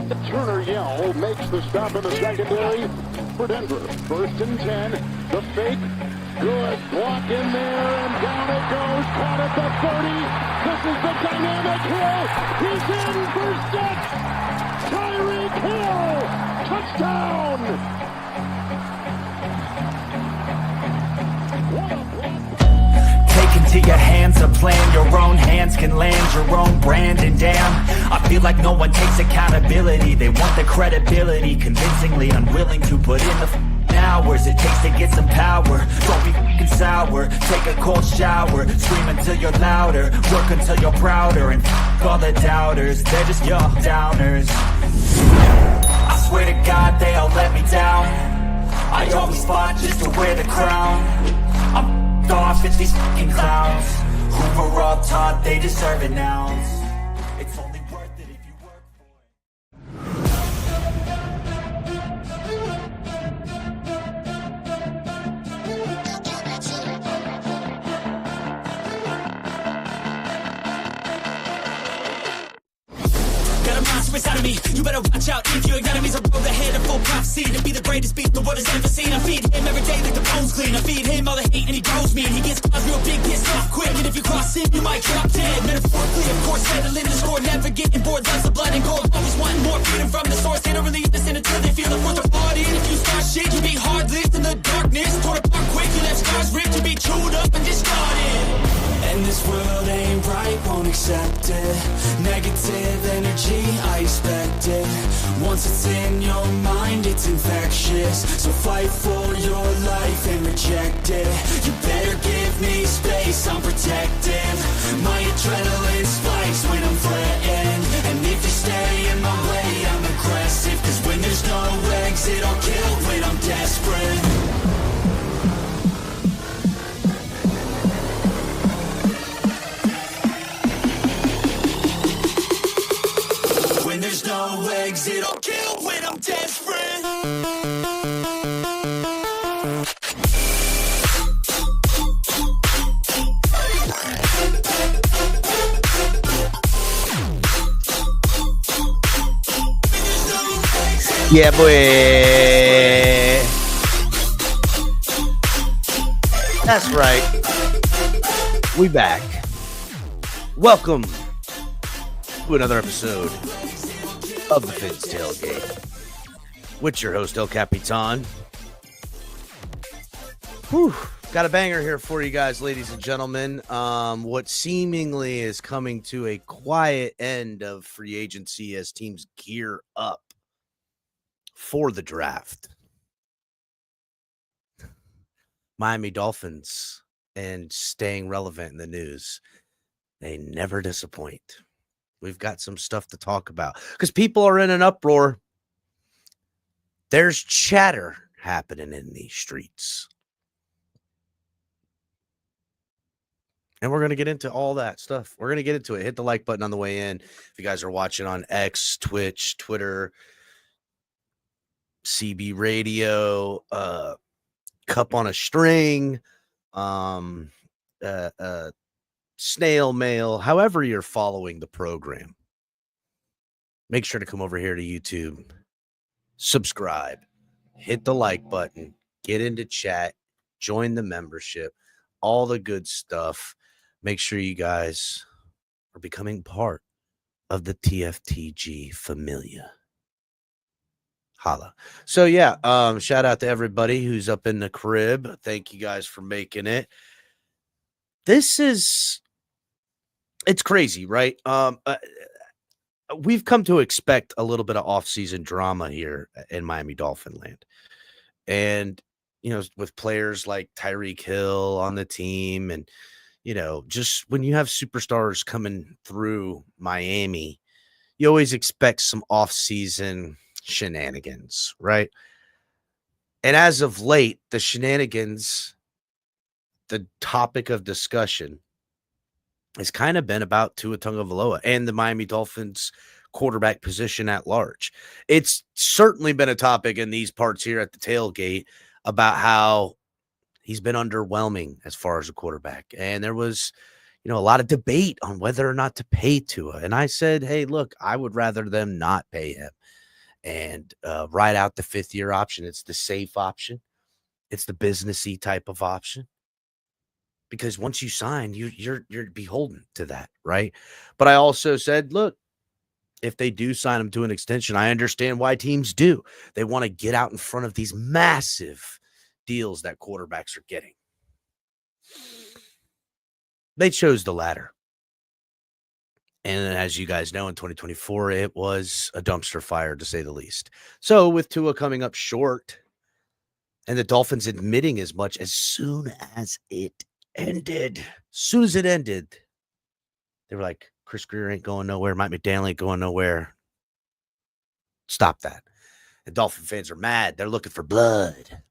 Turner Yell makes the stop in the secondary for Denver. 1st and 10. The fake. Good. Block in there, and down it goes. Caught at the 30. This is the dynamic Hill. He's in for 6. Tyreek Hill. Touchdown. What a block. Take into your hands a plan. Your own hands can land your own brand. And damn, I feel like no one takes accountability. They want the credibility, convincingly unwilling to put in the hours it takes to get some power. Don't be f***ing sour. Take a cold shower. Scream until you're louder. Work until you're prouder. And f*** all the doubters, they're just your downers. I swear to God they all let me down. I always fought just to wear the crown. I'm f***ed off, it's these f***ing clowns who were all taught they deserve it now. It's only worth it if you work for it. Inside of me, you better watch out if your enemies are rolled ahead of full prophecy to be the greatest beast the world has ever seen. I feed him every day like the bones clean. I feed him all the hate and he grows me. And he gets real big, pissed off quick. And if you cross him, you might drop dead. Metaphorically, of course, settling the score, never getting bored. Loves of blood and gold, always wanting more freedom from the source. They don't really listen until they feel the force of party. And if you start shit, you be hard lived in the darkness. Torn apart quick, you left scars ripped. You be chewed up and discarded. And this world ain't right, won't accept it. Negative energy, I expect it. Once it's in your mind, it's infectious. So fight for your life and reject it. You better give me space, I'm protective. My adrenaline spikes when I'm threatened. And if you stay in my way, I'm aggressive. Cause when there's no exit, I'll kill when I'm desperate. There's no exit, I'll kill when I'm desperate. Yeah, boy. That's right. We back. Welcome to another episode of the Finn's Tailgate with your host El Capitan. Whew, got a banger here for you guys, ladies and gentlemen. What seemingly is coming to a quiet end of free agency as teams gear up for the draft. Miami Dolphins and staying relevant in the news. They never disappoint. We've got some stuff to talk about because people are in an uproar. There's chatter happening in these streets. And we're going to get into all that stuff. We're going to get into it. Hit the like button on the way in. If you guys are watching on X, Twitch, Twitter, CB Radio, Cup on a String, snail mail, however you're following the program, make sure to come over here to YouTube, subscribe, hit the like button, get into chat, join the membership, all the good stuff. Make sure you guys are becoming part of the TFTG familia. Holla. So yeah, shout out to everybody who's up in the crib. Thank you guys for making it. It's crazy, right? We've come to expect a little bit of off-season drama here in Miami Dolphin land. And, with players like Tyreek Hill on the team and, just when you have superstars coming through Miami, you always expect some off-season shenanigans, right? And as of late, the shenanigans, the topic of discussion, has kind of been about Tua Tagovailoa and the Miami Dolphins quarterback position at large. It's certainly been a topic in these parts here at the tailgate about how he's been underwhelming as far as a quarterback. And there was, a lot of debate on whether or not to pay Tua. And I said, hey, look, I would rather them not pay him and ride out the 5th-year option. It's the safe option. It's the businessy type of option. Because once you sign, you're beholden to that, right? But I also said, look, if they do sign him to an extension, I understand why teams do. They want to get out in front of these massive deals that quarterbacks are getting. They chose the latter. And as you guys know, in 2024, it was a dumpster fire, to say the least. So with Tua coming up short and the Dolphins admitting as much as soon as it ended, they were like, Chris Greer ain't going nowhere. Mike McDaniel ain't going nowhere. Stop that. The Dolphin fans are mad. They're looking for blood,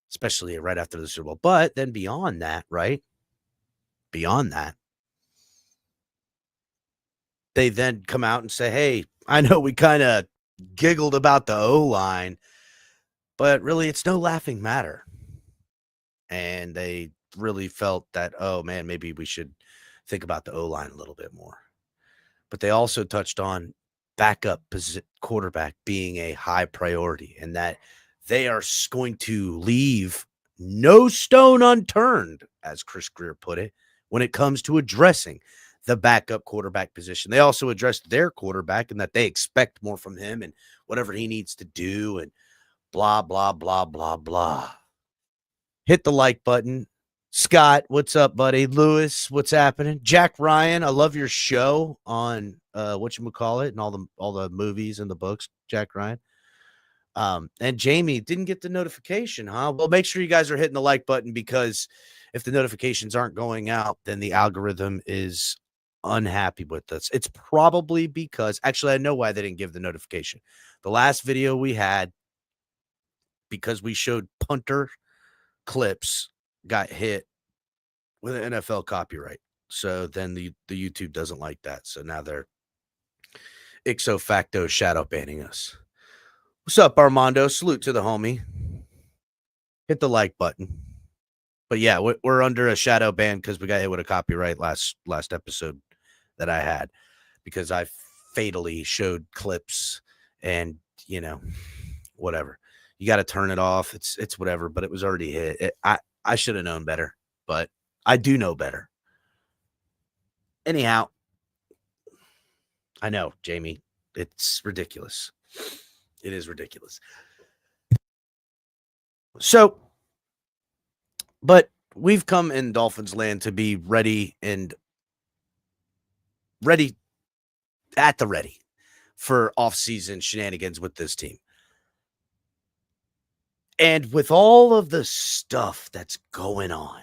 especially right after the Super Bowl. But then beyond that, right? Beyond that, they then come out and say, hey, I know we kind of giggled about the O-line, but really it's no laughing matter. And they really felt that, oh, man, maybe we should think about the O-line a little bit more. But they also touched on backup quarterback being a high priority and that they are going to leave no stone unturned, as Chris Greer put it, when it comes to addressing the backup quarterback position. They also addressed their quarterback and that they expect more from him and whatever he needs to do and blah, blah, blah, blah, blah. Hit the like button. Scott, what's up, buddy? Lewis, what's happening? Jack Ryan, I love your show on whatchamacallit and all the movies and the books, Jack Ryan. And Jamie didn't get the notification, huh? Well, make sure you guys are hitting the like button because if the notifications aren't going out, then the algorithm is unhappy with us. It's probably because actually I know why they didn't give the notification. The last video we had, because we showed punter clips, got hit with an NFL copyright. So then the YouTube doesn't like that. So now they're ipso facto shadow banning us. What's up, Armando? Salute to the homie. Hit the like button. But yeah, we're under a shadow ban because we got hit with a copyright last episode that I had because I fatally showed clips and, whatever. You got to turn it off. It's whatever, but it was already hit. I should have known better, but I do know better. Anyhow, I know, Jamie, it's ridiculous. It is ridiculous. So, but we've come in Dolphins land to be ready at the ready for off-season shenanigans with this team. And with all of the stuff that's going on,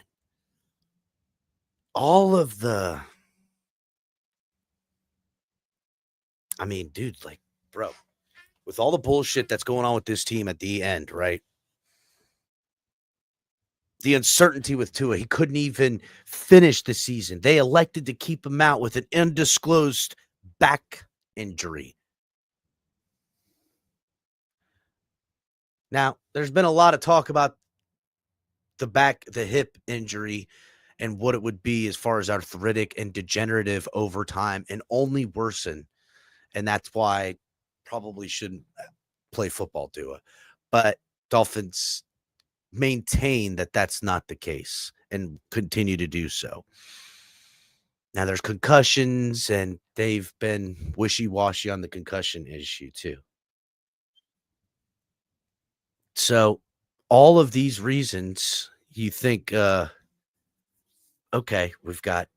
all of the, I mean, dude, like, bro, with all the bullshit that's going on with this team at the end, right? The uncertainty with Tua, he couldn't even finish the season. They elected to keep him out with an undisclosed back injury. Now, there's been a lot of talk about the hip injury and what it would be as far as arthritic and degenerative over time and only worsen. And that's why probably shouldn't play football, Tua. But Dolphins maintain that that's not the case and continue to do so. Now there's concussions and they've been wishy-washy on the concussion issue too. So all of these reasons you think, okay, we've got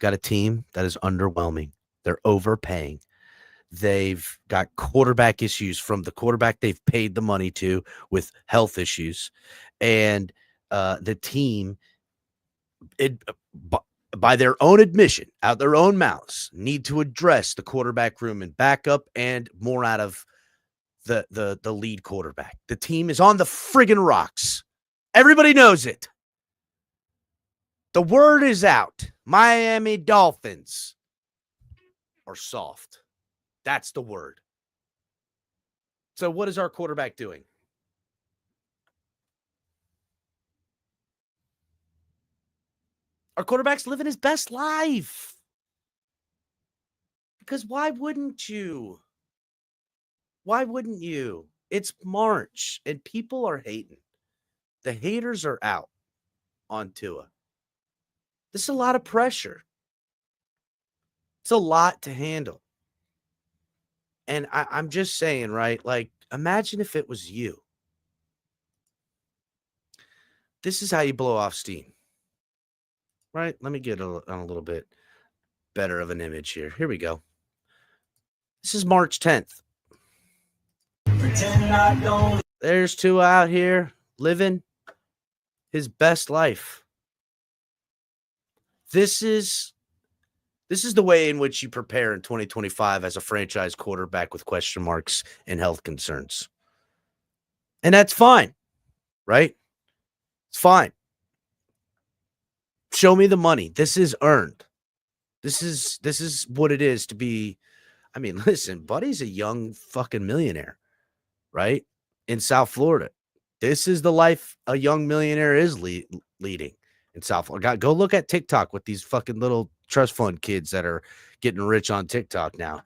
a team that is underwhelming. They're overpaying. They've got quarterback issues from the quarterback they've paid the money to with health issues. And the team, by their own admission, out their own mouths, need to address the quarterback room and backup and more out of the lead quarterback. The team is on the friggin' rocks. Everybody knows it. The word is out. Miami Dolphins are soft. That's the word. So what is our quarterback doing? Our quarterback's living his best life. Because why wouldn't you? Why wouldn't you? It's March and people are hating. The haters are out on Tua. This is a lot of pressure. It's a lot to handle. And I'm just saying, right? Like, imagine if it was you. This is how you blow off steam. Right? Let me get on a little bit better of an image here. Here we go. This is March 10th. There's Tua out here living his best life. This is the way in which you prepare in 2025 as a franchise quarterback with question marks and health concerns. And that's fine, right? It's fine. Show me the money. This is earned. This is what it is to be. I mean, listen, Buddy's a young fucking millionaire, right? In South Florida. This is the life a young millionaire is leading in South Florida. Go look at TikTok with these fucking little trust fund kids that are getting rich on TikTok now.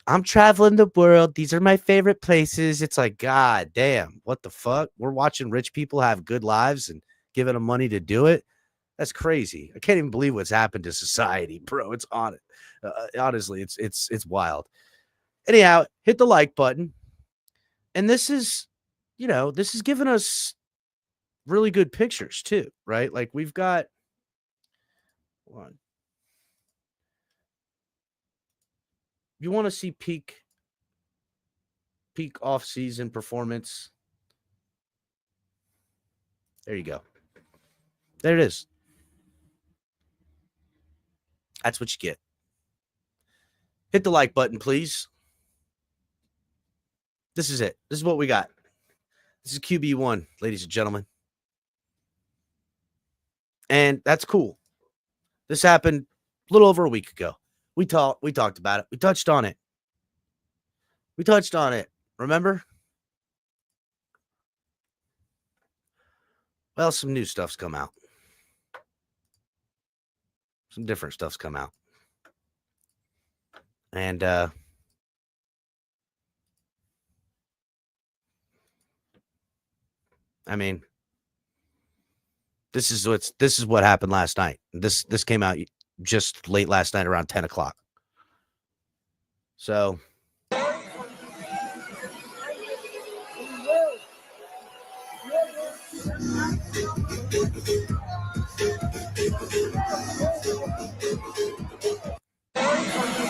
I'm traveling the world. These are my favorite places. It's like, God damn, what the fuck? We're watching rich people have good lives and giving them money to do it. That's crazy. I can't even believe what's happened to society, bro. It's on it. Honestly, it's wild. Anyhow, hit the like button. And this is giving us really good pictures too, right? Like we've got one. You want to see peak off-season performance? There you go. There it is. That's what you get. Hit the like button, please. This is it. This is what we got. This is QB1, ladies and gentlemen. And that's cool. This happened a little over a week ago. We talked about it. We touched on it. Remember? Well, some new stuff's come out. Some different stuff's come out. And I mean, this is what happened last night. This came out just late last night around 10 o'clock. So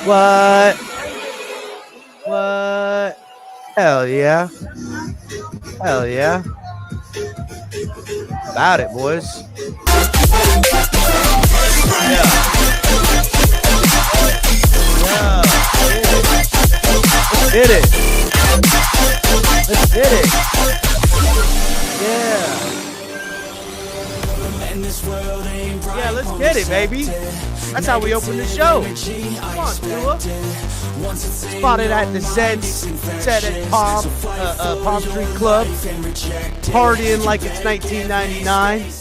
what? Hell yeah. About it, boys. Yeah. Let's hit it. Yeah. Yeah, let's get it, baby. That's how we open the show. Come on, Tua. Spotted at the set at Palm Street Club. Partying like it's 1999.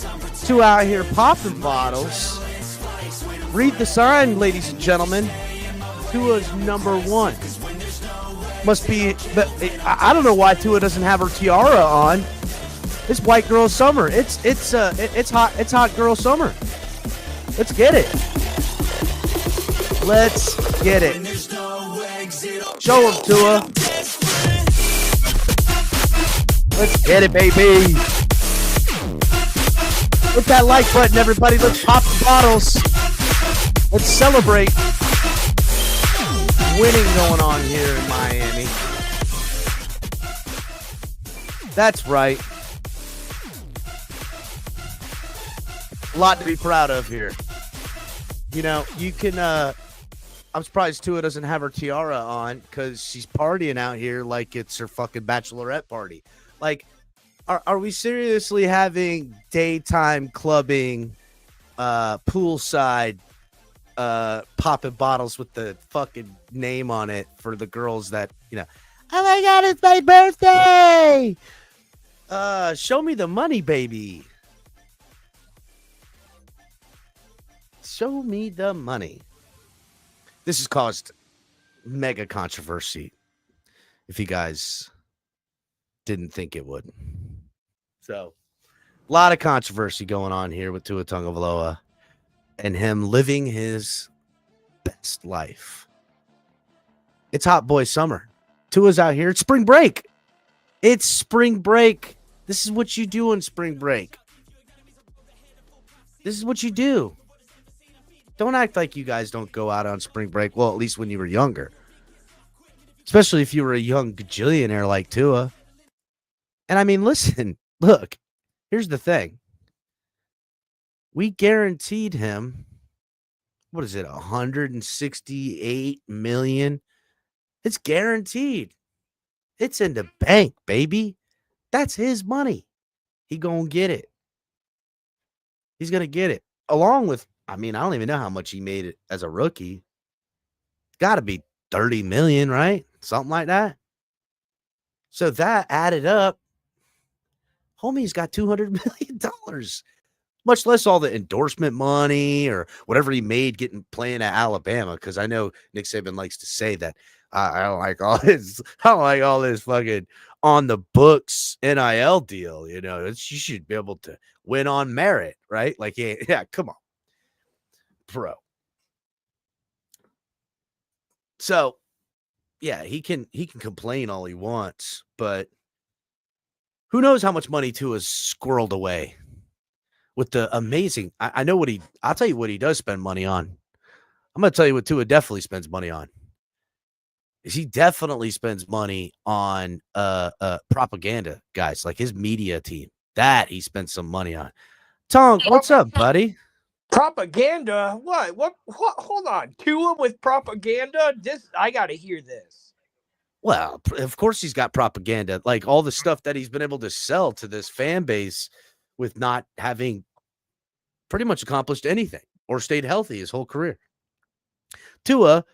Tua out here popping bottles. Read the sign, ladies and gentlemen. Tua's number one. Must be, but I don't know why Tua doesn't have her tiara on. It's white girl summer. It's hot girl summer. Let's get it. Show him, Tua. Let's get it, baby. Hit that like button, everybody. Let's pop the bottles. Let's celebrate. Winning going on here in Miami. That's right. A lot to be proud of here. You know, you can I'm surprised Tua doesn't have her tiara on because she's partying out here like it's her fucking bachelorette party. Like, are we seriously having daytime clubbing, poolside, popping bottles with the fucking name on it for the girls that, you know, oh my God, it's my birthday. Show me the money, baby. Show me the money. This has caused mega controversy, if you guys didn't think it would. So, a lot of controversy going on here with Tua Tagovailoa and him living his best life. It's hot boy summer. Tua's out here. It's spring break. It's spring break. This is what you do on spring break. This is what you do. Don't act like you guys don't go out on spring break. Well, at least when you were younger. Especially if you were a young gajillionaire like Tua. And I mean, listen, look, here's the thing. We guaranteed him, what is it, $168 million? It's guaranteed. It's in the bank, baby. That's his money. He gonna get it. He's gonna get it. Along with, I mean, I don't even know how much he made it as a rookie. Got to be 30 million, right? Something like that. So that added up, homie's got $200 million. Much less all the endorsement money or whatever he made playing at Alabama. Because I know Nick Saban likes to say that I don't like all this. I don't like all this fucking on the books NIL deal. You know, you should be able to win on merit, right? Like, yeah, come on, bro. So, yeah, he can complain all he wants, but who knows how much money Tua has squirreled away with the amazing. I know I'll tell you what he does spend money on. I'm going to tell you what Tua definitely spends money on. Is he definitely spends money on propaganda, guys, like his media team. That he spends some money on. Tonk, what's up, buddy? Propaganda? What? Hold on. Tua with propaganda? I got to hear this. Well, of course he's got propaganda, like all the stuff that he's been able to sell to this fan base with not having pretty much accomplished anything or stayed healthy his whole career. Tua,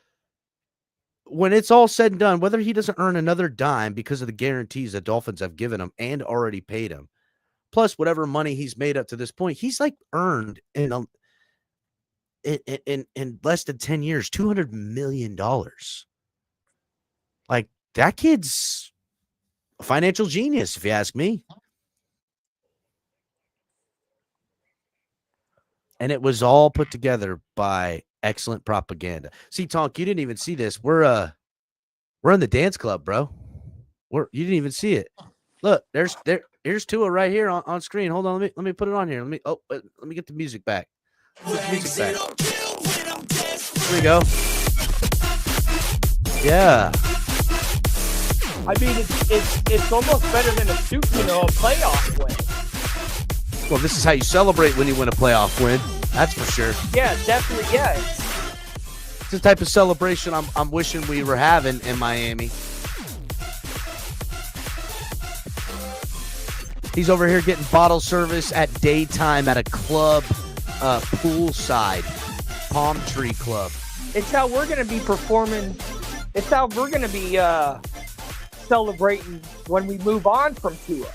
when it's all said and done, whether he doesn't earn another dime because of the guarantees the Dolphins have given him and already paid him, plus whatever money he's made up to this point, he's like earned in less than 10 years, $200 million. Like, that kid's a financial genius, if you ask me. And it was all put together by excellent propaganda. See, Tonk, you didn't even see this. We're in the dance club, bro. You didn't even see it. Look, here's Tua right here on screen. Hold on, let me put it on here. Let me get the music back. Here we go. Yeah. I mean, it's almost better than a playoff win. Well, this is how you celebrate when you win a playoff win. That's for sure. Yeah, definitely. Yeah. It's the type of celebration I'm wishing we were having in Miami. He's over here getting bottle service at daytime at a club, poolside, Palm Tree Club. It's how we're going to be performing. It's how we're going to be celebrating when we move on from Tua.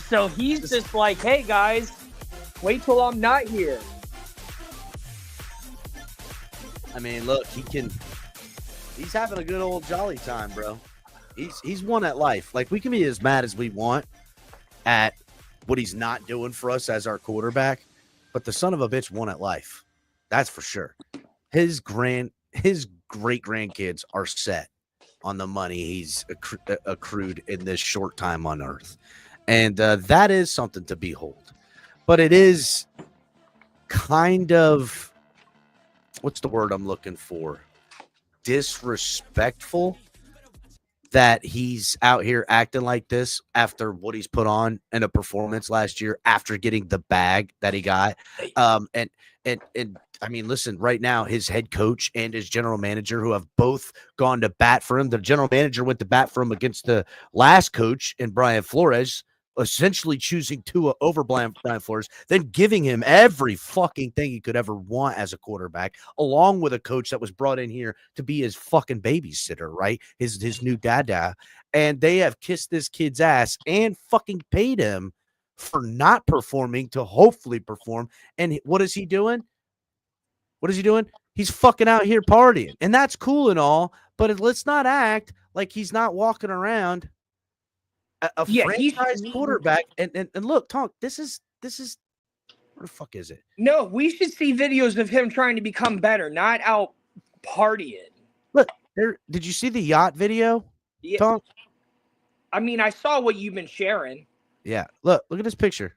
So he's just like, hey, guys, wait till I'm not here. I mean, look, he's having a good old jolly time, bro. He's won at life. Like, we can be as mad as we want at what he's not doing for us as our quarterback, but the son of a bitch won at life. That's for sure. His great grandkids are set on the money he's accrued in this short time on earth. And that is something to behold. But it is kind of, what's the word I'm looking for? Disrespectful that he's out here acting like this after what he's put on in a performance last year after getting the bag that he got. And I mean, listen, right now, his head coach and his general manager, who have both gone to bat for him. The general manager went to bat for him against the last coach in Brian Flores, essentially choosing Tua over Brian Flores, then giving him every fucking thing he could ever want as a quarterback, along with a coach that was brought in here to be his fucking babysitter, right? His new dada. And they have kissed this kid's ass and fucking paid him for not performing to hopefully perform. And what is he doing? What is he doing? He's fucking out here partying. And that's cool and all, but let's not act like he's not walking around a franchise quarterback. And look, Tonk, this is where the fuck is it? No, we should see videos of him trying to become better, not out partying. Look, did you see the yacht video? Yeah. Tonk? I mean, I saw what you've been sharing. Yeah. Look at this picture.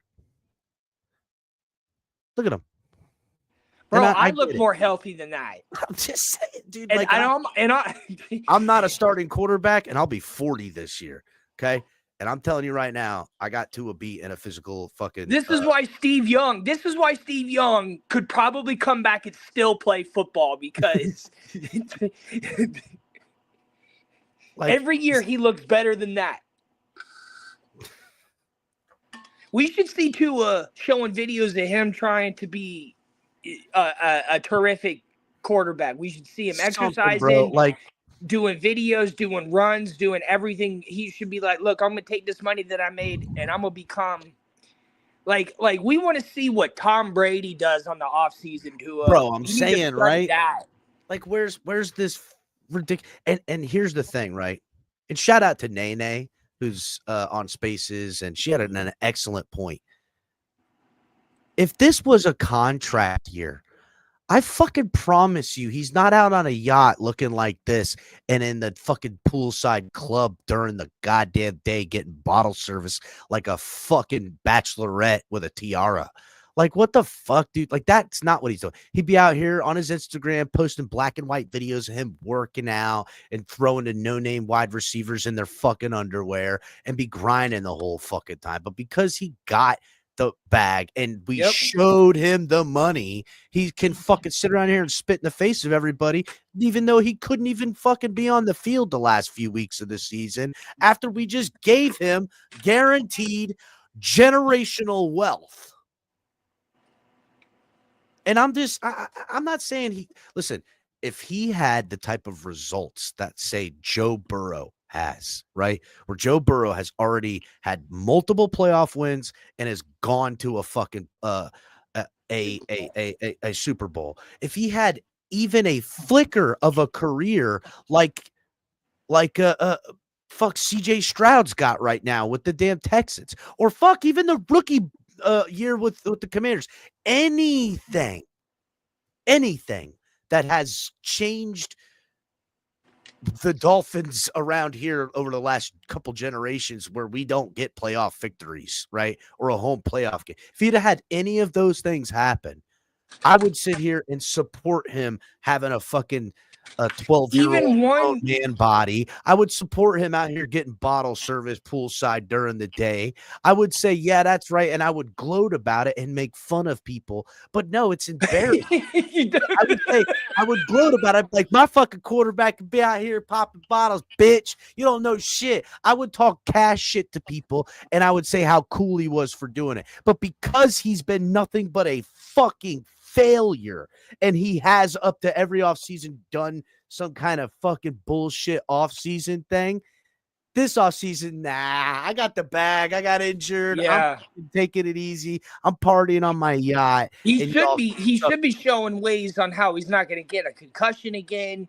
Look at him. Bro, I look more healthy than that. I'm just saying, dude. And, like, I'm not a starting quarterback, and I'll be 40 this year. Okay. And I'm telling you right now, I got Tua beat in a physical fucking. This is why Steve Young could probably come back and still play football because like, every year he looks better than that. We should see Tua showing videos of him trying to be a terrific quarterback. We should see him exercising, like doing videos, doing runs, doing everything. He should be like, look, I'm going to take this money that I made and I'm going to become like we want to see what Tom Brady does on the offseason to bro, I'm saying, right? That. Like, where's this ridiculous? And here's the thing, right? And shout out to Nene, who's on Spaces, and she had an excellent point. If this was a contract year, I fucking promise you he's not out on a yacht looking like this and in the fucking poolside club during the goddamn day getting bottle service like a fucking bachelorette with a tiara. Like, what the fuck, dude? Like, that's not what he's doing. He'd be out here on his Instagram posting black and white videos of him working out and throwing to no-name wide receivers in their fucking underwear and be grinding the whole fucking time. But because he got the bag and we showed him the money, he can fucking sit around here and spit in the face of everybody, even though he couldn't even fucking be on the field the last few weeks of the season after we just gave him guaranteed generational wealth. And I'm not saying listen, if he had the type of results that, say, Joe Burrow has, right? Where Joe Burrow has already had multiple playoff wins and has gone to a fucking a Super Bowl. If he had even a flicker of a career like fuck CJ Stroud's got right now with the damn Texans, or fuck even the rookie year with the Commanders, anything that has changed the Dolphins around here over the last couple generations where we don't get playoff victories, right? Or a home playoff game. If he'd have had any of those things happen, I would sit here and support him having a fucking 12-year-old man body. I would support him out here getting bottle service poolside during the day. I would say, yeah, that's right. And I would gloat about it and make fun of people. But no, it's embarrassing. I would gloat about it. Like, my fucking quarterback could be out here popping bottles, bitch. You don't know shit. I would talk cash shit to people and I would say how cool he was for doing it. But because he's been nothing but a fucking failure, and he has up to every offseason done some kind of fucking bullshit offseason thing. This offseason, nah, I got the bag. I got injured. Yeah. I'm taking it easy. I'm partying on my yacht. He should be showing ways on how he's not going to get a concussion again.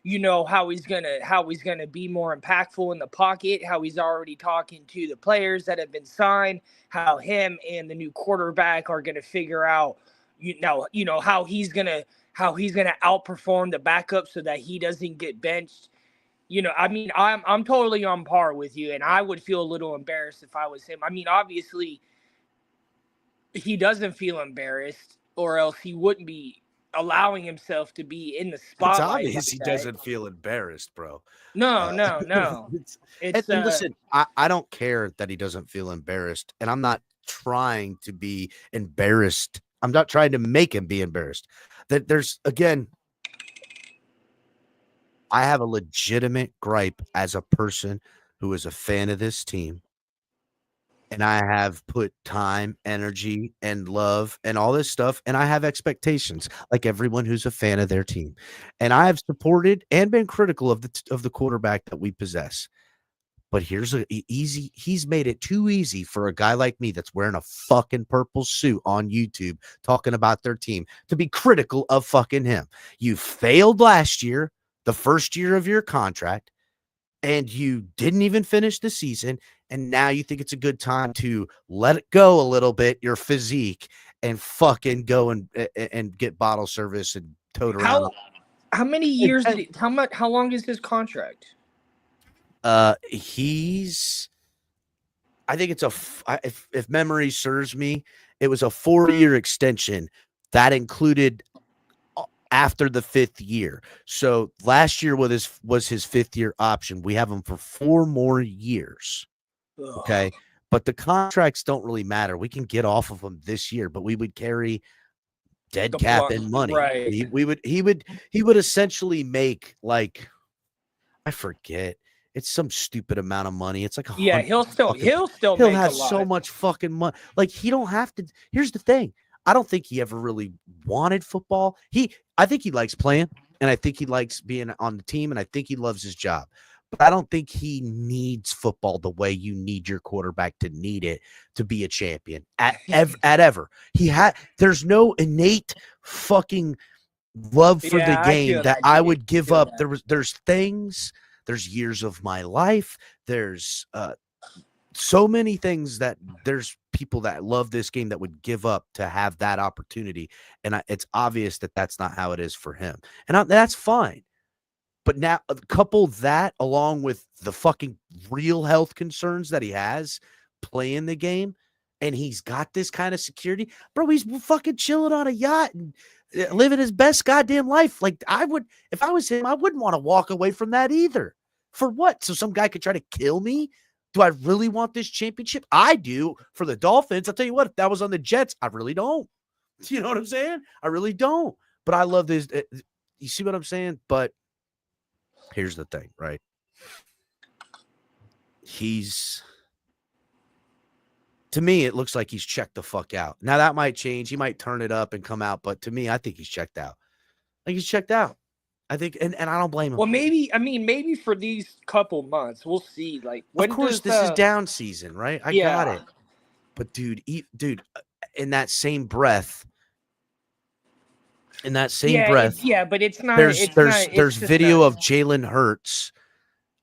You know, how he's gonna be more impactful in the pocket, how he's already talking to the players that have been signed, how him and the new quarterback are going to figure out how he's gonna outperform the backup so that he doesn't get benched. You know, I mean, I'm totally on par with you, and I would feel a little embarrassed if I was him. I mean, obviously, he doesn't feel embarrassed, or else he wouldn't be allowing himself to be in the spotlight. It's obvious he doesn't feel embarrassed, bro. No. And listen, I don't care that he doesn't feel embarrassed, and I'm not trying to be embarrassed. I'm not trying to make him be embarrassed. That there's, again, I have a legitimate gripe as a person who is a fan of this team. And I have put time, energy, and love and all this stuff. And I have expectations like everyone who's a fan of their team. And I have supported and been critical of the quarterback that we possess. But here's a easy. He's made it too easy for a guy like me that's wearing a fucking purple suit on YouTube talking about their team to be critical of fucking him. You failed last year, the first year of your contract, and you didn't even finish the season. And now you think it's a good time to let it go a little bit, your physique, and fucking go and get bottle service and tote around. How many years? How long is his contract? He's, I think it's if memory serves me, it was a 4-year extension that included after the 5th year. So last year was his 5th year option. We have him for 4 more years. Okay. But the contracts don't really matter. We can get off of them this year, but we would carry dead cap and money. Right. He would essentially make, like, I forget. It's some stupid amount of money. It's like he'll still have so much fucking money. Like, he don't have to. Here's the thing. I don't think he ever really wanted football. I think he likes playing, and I think he likes being on the team, and I think he loves his job. But I don't think he needs football the way you need your quarterback to need it to be a champion at ever. There's no innate fucking love for the game that I would give up. There's things, there's years of my life. There's so many things that there's people that love this game that would give up to have that opportunity. And it's obvious that that's not how it is for him. And that's fine. But now couple that along with the fucking real health concerns that he has playing the game, and he's got this kind of security. Bro, he's fucking chilling on a yacht and living his best goddamn life. Like, if I was him, I wouldn't want to walk away from that either. For what? So some guy could try to kill me? Do I really want this championship? I do. For the Dolphins, I'll tell you what, if that was on the Jets, I really don't. You know what I'm saying? I really don't. But I love this. You see what I'm saying? But here's the thing, right? To me, it looks like he's checked the fuck out. Now, that might change. He might turn it up and come out. But to me, I think he's checked out. Like, he's checked out. I think, and I don't blame him. Well, maybe for these couple months, we'll see. Like, of course, this is down season, right? I got it. But dude, in that same breath, but it's not. There's video of Jalen Hurts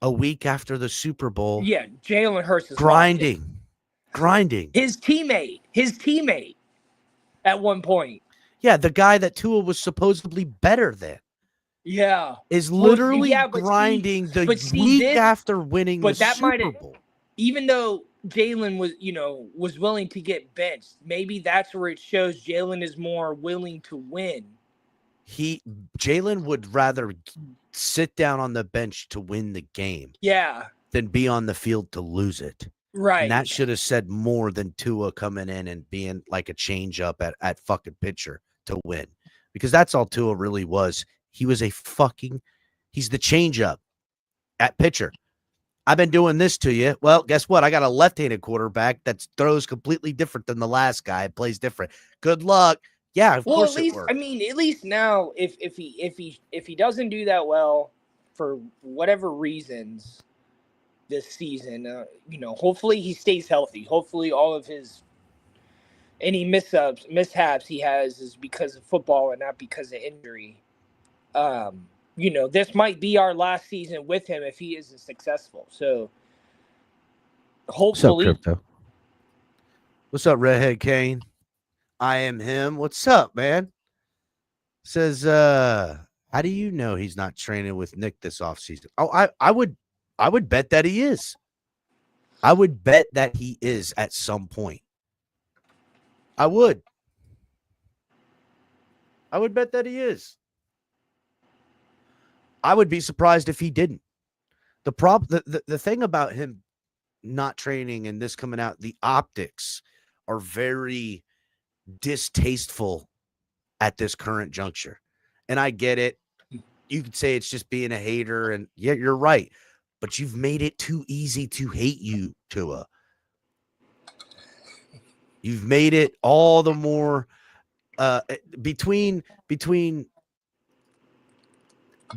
a week after the Super Bowl. Yeah, Jalen Hurts is grinding. His teammate at one point. Yeah, the guy that Tua was supposedly better than. Yeah, is literally grinding the week after winning the Super Bowl. Even though Jalen was willing to get benched, maybe that's where it shows Jalen is more willing to win. Jalen would rather sit down on the bench to win the game, than be on the field to lose it. Right. And that should have said more than Tua coming in and being like a change up at fucking pitcher to win, because that's all Tua really was. He was he's the change up at pitcher. I've been doing this to you. Well, guess what? I got a left-handed quarterback that throws completely different than the last guy. It plays different. Good luck. Yeah, of course it works. At least now, if he doesn't do that well for whatever reasons this season, hopefully he stays healthy. Hopefully all of any mishaps he has is because of football and not because of injury. This might be our last season with him if he isn't successful. So hopefully. What's up, Crypto? What's up, Redhead Kane? I am him. What's up, man? Says, how do you know he's not training with Nick this offseason? Oh, I would bet that he is. I would bet that he is at some point. I would bet that he is. I would be surprised if he didn't. The thing about him not training and this coming out, the optics are very distasteful at this current juncture. And I get it. You could say it's just being a hater, and yeah, you're right. But you've made it too easy to hate you, Tua. You've made it all the more between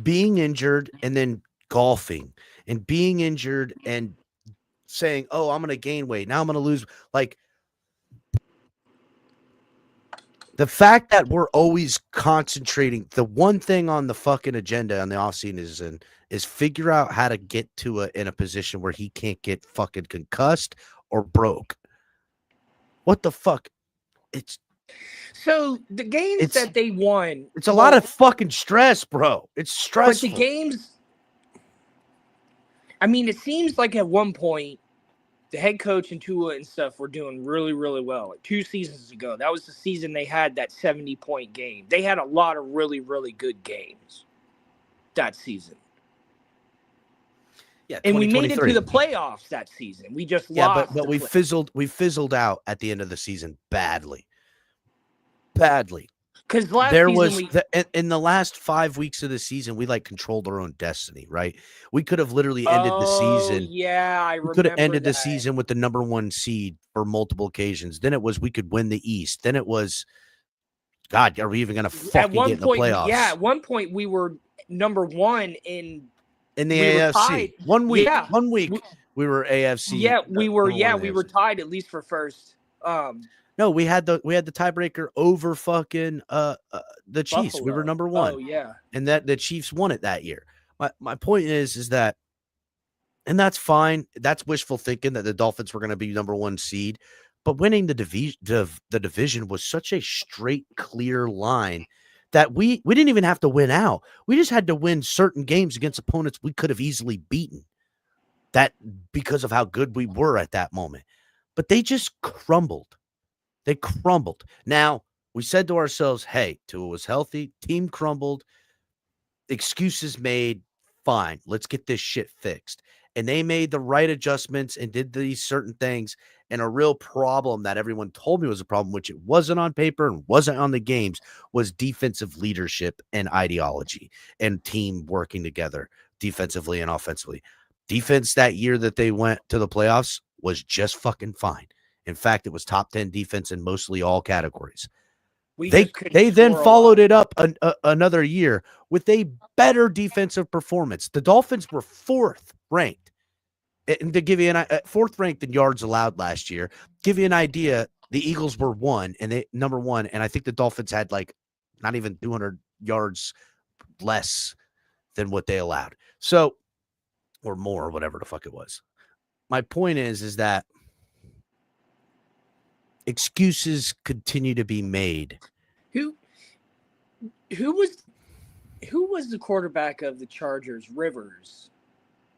being injured and then golfing, and being injured and saying, "Oh, I'm going to gain weight. Now I'm going to lose." Like, the fact that we're always concentrating, the one thing on the fucking agenda on the offseason is figure out how to get in a position where he can't get fucking concussed or broke. What the fuck? So the games that they won, it's a lot of fucking stress, bro. It's stressful. But the games, I mean, it seems like at one point the head coach and Tua and stuff were doing really, really well. Like 2 seasons ago, that was the season they had that 70-point game. They had a lot of really, really good games that season. Yeah, and we made it to the playoffs that season. We just lost. But we fizzled out at the end of the season badly. Because in the last 5 weeks of the season, we like controlled our own destiny, right? We could have literally ended the season. Yeah, I remember. We could have ended the season with the number 1 seed for multiple occasions. Then it was we could win the East. Then it was, God, are we even going to fucking get in the playoffs? At one point we were number 1 in the AFC. 1 week, 1 week we were AFC. Yeah, we were tied at least for first. No, we had the tiebreaker over fucking the Chiefs. Buffalo. We were number 1. Oh yeah, and that the Chiefs won it that year. My point is that, and that's fine. That's wishful thinking that the Dolphins were going to be number 1 seed, but winning the division was such a straight, clear line that we didn't even have to win out. We just had to win certain games against opponents we could have easily beaten. That because of how good we were at that moment, but they just crumbled. They crumbled. Now, we said to ourselves, hey, Tua was healthy. Team crumbled. Excuses made. Fine. Let's get this shit fixed. And they made the right adjustments and did these certain things. And a real problem that everyone told me was a problem, which it wasn't on paper and wasn't on the games, was defensive leadership and ideology and team working together defensively and offensively. Defense that year that they went to the playoffs was just fucking fine. In fact, it was top 10 defense in mostly all categories. They then followed it up another year with a better defensive performance. The Dolphins were 4th ranked. And to give you 4th ranked in yards allowed last year, give you an idea, the Eagles were number 1, and I think the Dolphins had like not even 200 yards less than what they allowed. So, or more, whatever the fuck it was. My point is that excuses continue to be made. Who was the quarterback of the Chargers? Rivers.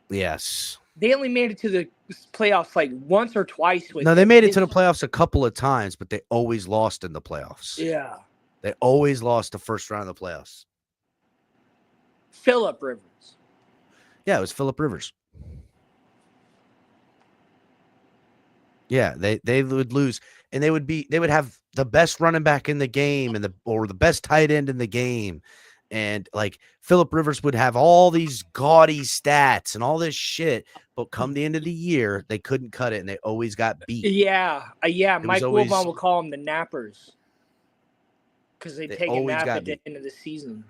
Yes. They only made it to the playoffs like once or twice. They made it to the playoffs a couple of times, but they always lost in the playoffs. Yeah. They always lost the first round of the playoffs. Phillip Rivers. Yeah, it was Phillip Rivers. Yeah, they would lose, and they would have the best running back in the game or the best tight end in the game. And like Phillip Rivers would have all these gaudy stats and all this shit, but come the end of the year, they couldn't cut it and they always got beat. Yeah. Mike Wilbon would call them the nappers because they take a nap at the end of the season.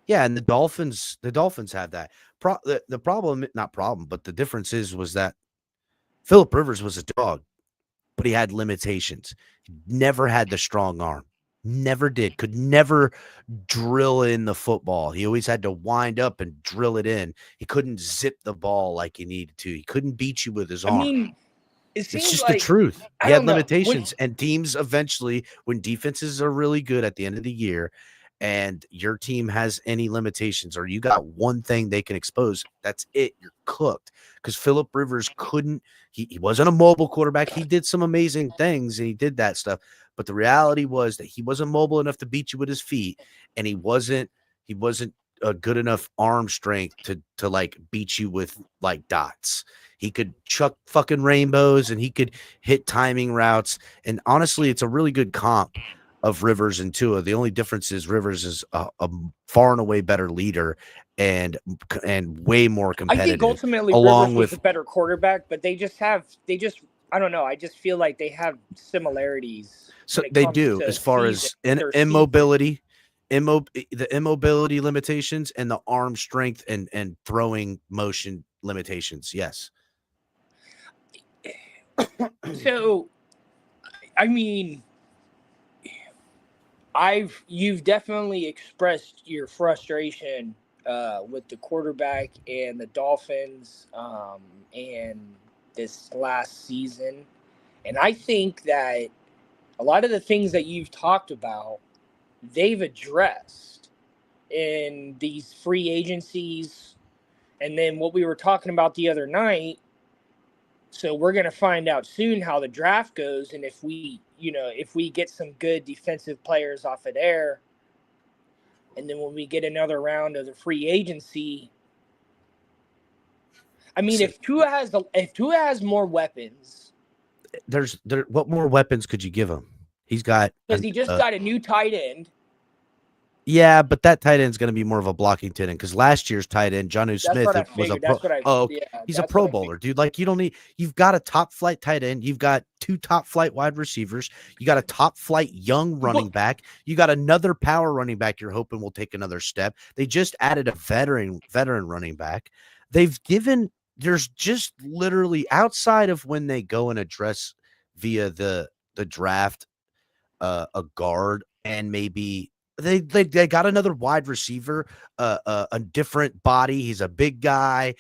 Yeah, and the Dolphins have that. The difference was that Phillip Rivers was a dog, but he had limitations. He never had the strong arm. Never did. Could never drill in the football. He always had to wind up and drill it in. He couldn't zip the ball like he needed to. He couldn't beat you with his arm. I mean, it's just the truth. He had limitations. And teams eventually, when defenses are really good at the end of the year and your team has any limitations or you got one thing they can expose, that's it. You're cooked. Because Phillip Rivers couldn't, he wasn't a mobile quarterback. He did some amazing things and he did that stuff. But the reality was that he wasn't mobile enough to beat you with his feet, and he wasn't a good enough arm strength to like beat you with like dots. He could chuck fucking rainbows and he could hit timing routes. And honestly, it's a really good comp of Rivers and Tua. The only difference is Rivers is a far and away better leader and way more competitive. I think ultimately Rivers was a better quarterback, but they just I don't know. I just feel like they have similarities. So they do, as far as immobility, the immobility limitations and the arm strength and throwing motion limitations. Yes. So, I mean, you've definitely expressed your frustration with the quarterback and the Dolphins and this last season, and I think that a lot of the things that you've talked about, they've addressed in these free agencies, and then what we were talking about the other night. So we're going to find out soon how the draft goes, and if we get some good defensive players off of there, and then when we get another round of the free agency, I mean, if Tua has more weapons, what more weapons could you give him? He's got because he just got a new tight end. Yeah, but that tight end is going to be more of a blocking tight end because last year's tight end, Jonnu Smith, was a pro. He's a Pro Bowler, dude. Like you've got a top flight tight end, you've got 2 top flight wide receivers, you got a top flight young running back, you got another power running back. You're hoping will take another step. They just added a veteran running back. There's just literally outside of when they go and address via the draft a guard and maybe. They got another wide receiver, a different body. He's a big guy,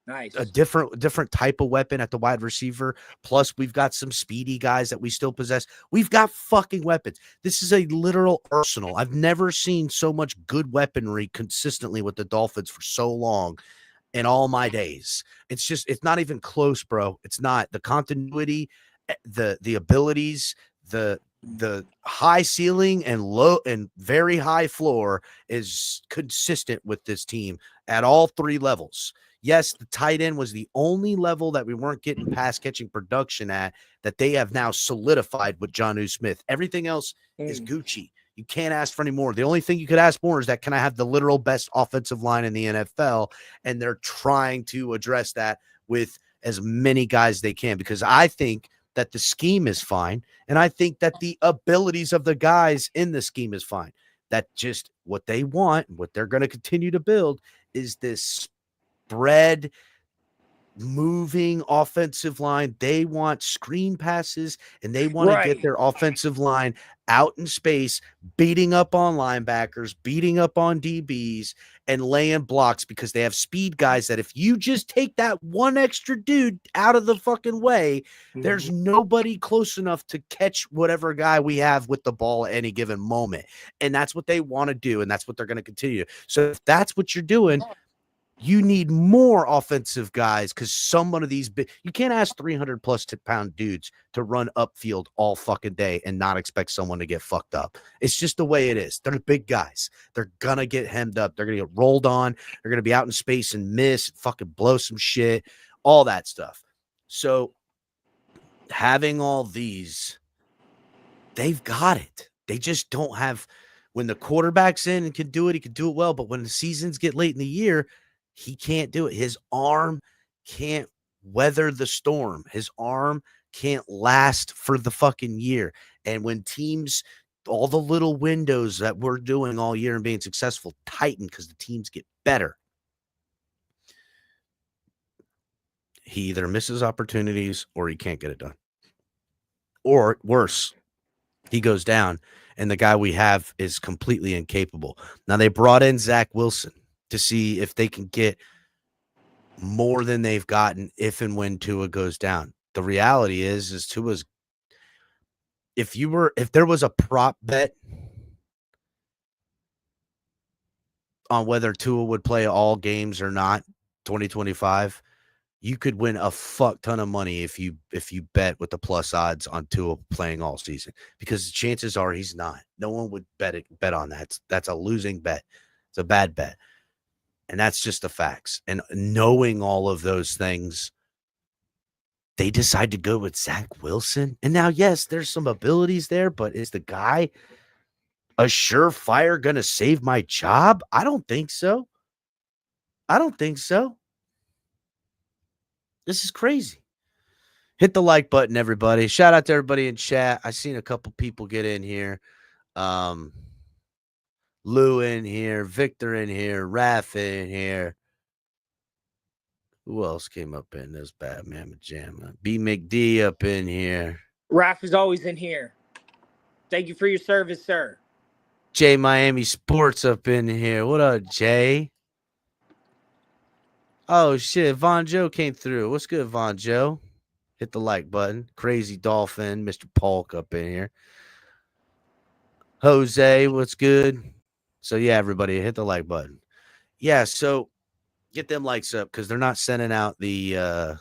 Nice. a different type of weapon at the wide receiver. Plus, we've got some speedy guys that we still possess. We've got fucking weapons. This is a literal arsenal. I've never seen so much good weaponry consistently with the Dolphins for so long in all my days. It's not even close, bro. It's not. The continuity, the abilities, the high ceiling and low and very high floor is consistent with this team at all 3 levels. Yes, the tight end was the only level that we weren't getting pass catching production at that they have now solidified with Jonnu Smith. Everything else is Gucci. You can't ask for any more. The only thing you could ask more is that can I have the literal best offensive line in the NFL? And they're trying to address that with as many guys they can, because I think that the scheme is fine. And I think that the abilities of the guys in the scheme is fine. That just what they want, what they're going to continue to build is this spread moving offensive line. They want screen passes and they want to get their offensive line out in space, beating up on linebackers, beating up on DBs, and laying blocks because they have speed guys that if you just take that one extra dude out of the fucking way, there's nobody close enough to catch whatever guy we have with the ball at any given moment. And that's what they want to do, and that's what they're going to continue. So if that's what you're doing, you need more offensive guys because some of these you can't ask 300 plus pound dudes to run upfield all fucking day and not expect someone to get fucked up. It's just the way it is. They're big guys. They're gonna get hemmed up. They're gonna get rolled on. They're gonna be out in space and miss, fucking blow some shit, all that stuff. So having all these, they've got it. They just don't have. When the quarterback's in and can do it, he can do it well. But when the seasons get late in the year, he can't do it. His arm can't weather the storm. His arm can't last for the fucking year. And when teams, all the little windows that we're doing all year and being successful, tighten because the teams get better, he either misses opportunities or he can't get it done. Or worse, he goes down and the guy we have is completely incapable. Now, they brought in Zach Wilson to see if they can get more than they've gotten if and when Tua goes down. The reality is Tua's, if there was a prop bet on whether Tua would play all games or not 2025, you could win a fuck ton of money if you bet with the plus odds on Tua playing all season, because the chances are he's not. No one would bet on that. That's a losing bet. It's a bad bet. And that's just the facts. And knowing all of those things, they decide to go with Zach Wilson. And now, yes, there's some abilities there, but is the guy a surefire going to save my job? I don't think so. This is crazy. Hit the like button, everybody. Shout out to everybody in chat. I seen a couple people get in here. Lou in here, Victor in here, Raph in here. Who else came up in this Batman pajama? B McD up in here. Raph is always in here. Thank you for your service, sir. Jay Miami Sports up in here. What up, Jay? Oh shit, Von Joe came through. What's good, Von Joe? Hit the like button. Crazy Dolphin, Mr. Polk up in here. Jose, what's good? So yeah, everybody, hit the like button. Yeah, so get them likes up because they're not sending out the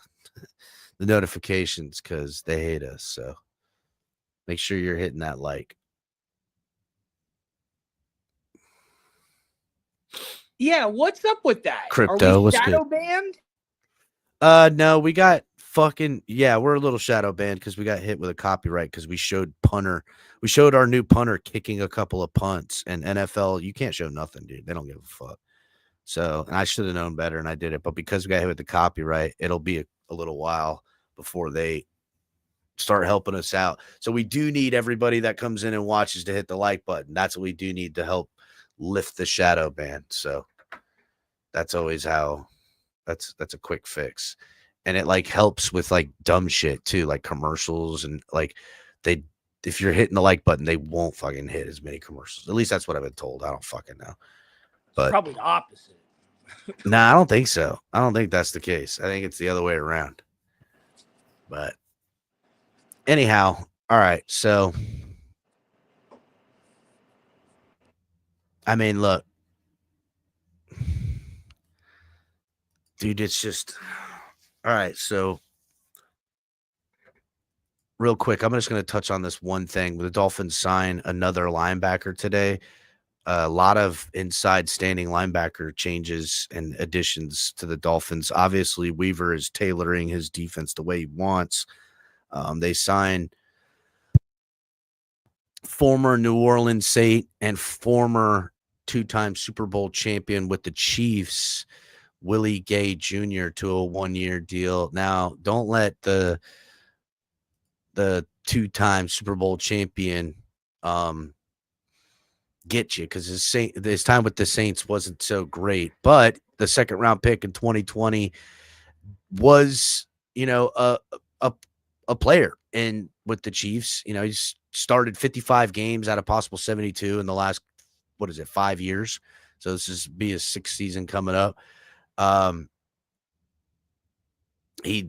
notifications because they hate us. So make sure you're hitting that like. Yeah, what's up with that? Crypto, Are we what's shadow good? banned? No, we got we're a little shadow banned because we got hit with a copyright because we showed our new punter kicking a couple of punts, and NFL, you can't show nothing, dude. They don't give a fuck. So, and I should have known better, and I did it. But because we got hit with the copyright, it'll be a little while before they start helping us out. So we do need everybody that comes in and watches to hit the like button. That's what we do need to help lift the shadow ban. So that's always how that's a quick fix. And it like helps with like dumb shit too, like commercials, and like if you're hitting the like button, they won't fucking hit as many commercials. At least that's what I've been told. I don't fucking know. But Probably the opposite. I don't think so. I don't think that's the case. I think it's the other way around. But anyhow, all right. So, I mean, look, dude, it's just all right. So, real quick, I'm just going to touch on this one thing. The Dolphins sign another linebacker today. A lot of inside standing linebacker changes and additions to the Dolphins. Obviously, Weaver is tailoring his defense the way he wants. They signed former New Orleans Saint and former two-time Super Bowl champion with the Chiefs, Willie Gay Jr., to a one-year deal. Now, don't let the two-time Super Bowl champion get you, because his time with the Saints wasn't so great. But the second round pick in 2020 was, a player in with the Chiefs. He's started 55 games out of possible 72 in the last 5 years. So this is be his sixth season coming up. He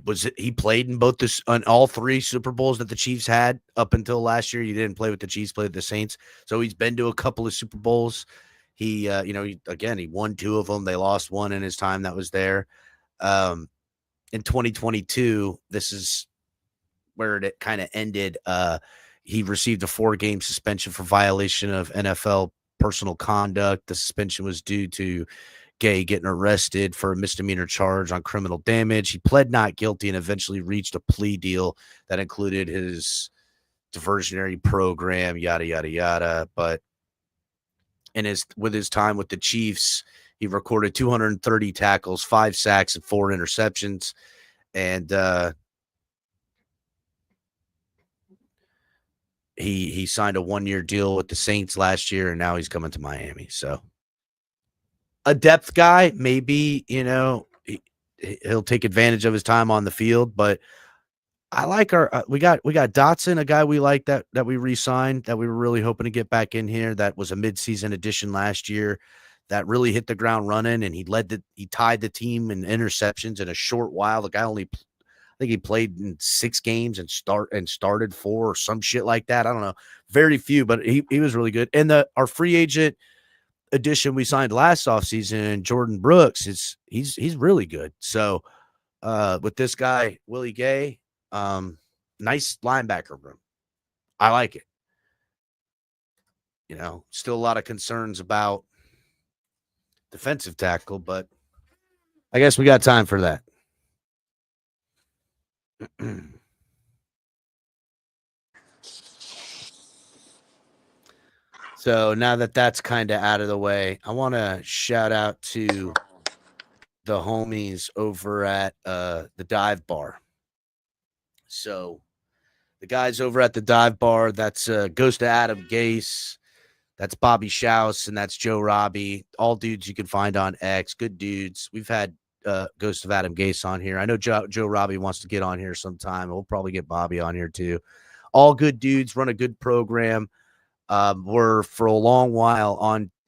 played in on all three Super Bowls that the Chiefs had up until last year. He didn't play with the Chiefs, played with the Saints. So he's been to a couple of Super Bowls. He won two of them. They lost one in his time that was there. In 2022, this is where it kind of ended. He received a 4-game suspension for violation of NFL personal conduct. The suspension was due to Gay getting arrested for a misdemeanor charge on criminal damage. He pled not guilty and eventually reached a plea deal that included his diversionary program, yada, yada, yada. But with his time with the Chiefs, he recorded 230 tackles, 5 sacks, and 4 interceptions. And he signed a 1-year deal with the Saints last year, and now he's coming to Miami. So a depth guy, maybe, he'll take advantage of his time on the field, but I like we got Dotson, a guy we like that we re-signed, that we were really hoping to get back in here. That was a midseason addition last year that really hit the ground running, and he tied the team in interceptions in a short while. The guy I think he played in 6 games and started 4 or some shit like that. I don't know, very few, but he was really good. And our free agent addition we signed last offseason, Jordan Brooks, he's really good. So with this guy, Willie Gay, nice linebacker room. I like it. Still a lot of concerns about defensive tackle, but I guess we got time for that. So now that that's kind of out of the way, I want to shout out to the homies over at the Dive Bar. So the guys over at the Dive Bar, that's goes to Adam Gase, that's Bobby Schaus, and that's Joe Robbie. All dudes you can find on X. Good dudes. We've had Ghost of Adam Gase on here. I know Joe Robbie wants to get on here sometime. We'll probably get Bobby on here too. All good dudes, run a good program. Were for a long while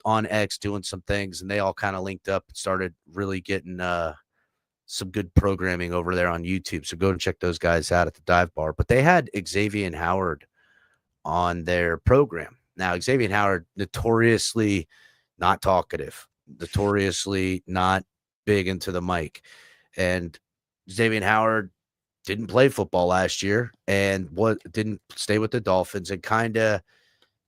on X doing some things, and they all kind of linked up and started really getting some good programming over there on YouTube. So go and check those guys out at the Dive Bar. But they had Xavier Howard on their program. Now, Xavier Howard, notoriously not talkative, notoriously not big into the mic. And Xavier Howard didn't play football last year and didn't stay with the Dolphins and kind of,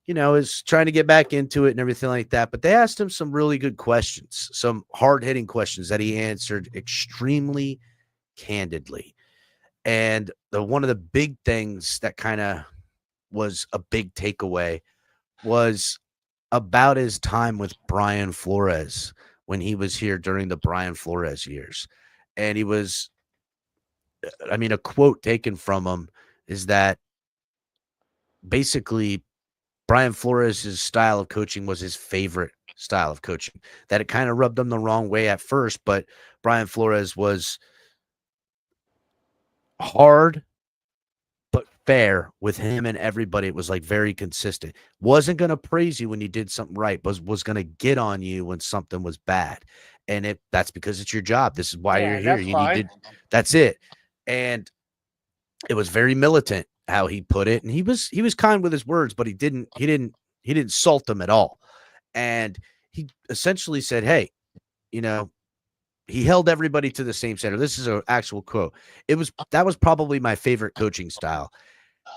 is trying to get back into it and everything like that. But they asked him some really good questions, some hard-hitting questions that he answered extremely candidly. And one of the big things that kind of was a big takeaway was about his time with Brian Flores when he was here during the Brian Flores years. And a quote taken from him is that basically Brian Flores' style of coaching was his favorite style of coaching, that it kind of rubbed him the wrong way at first, but Brian Flores was hard but fair with him and everybody. It was like very consistent. Wasn't going to praise you when you did something right, but was going to get on you when something was bad. And that's because it's your job. This is why you're here. That's it. And it was very militant how he put it. And he was kind with his words, but he didn't salt them at all. And he essentially said, hey, he held everybody to the same standard. This is an actual quote. That was probably my favorite coaching style.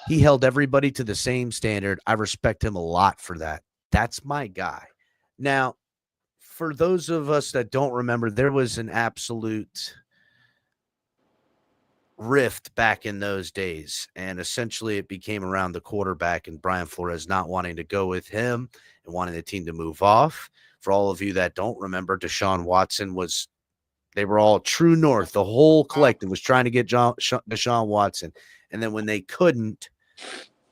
He held everybody to the same standard. I respect him a lot for that. That's my guy. Now, for those of us that don't remember, there was an absolute rift back in those days. And essentially it became around the quarterback and Brian Flores not wanting to go with him and wanting the team to move off. For all of you that don't remember, Deshaun Watson they were all true north. The whole collective was trying to get Deshaun Watson. And then when they couldn't,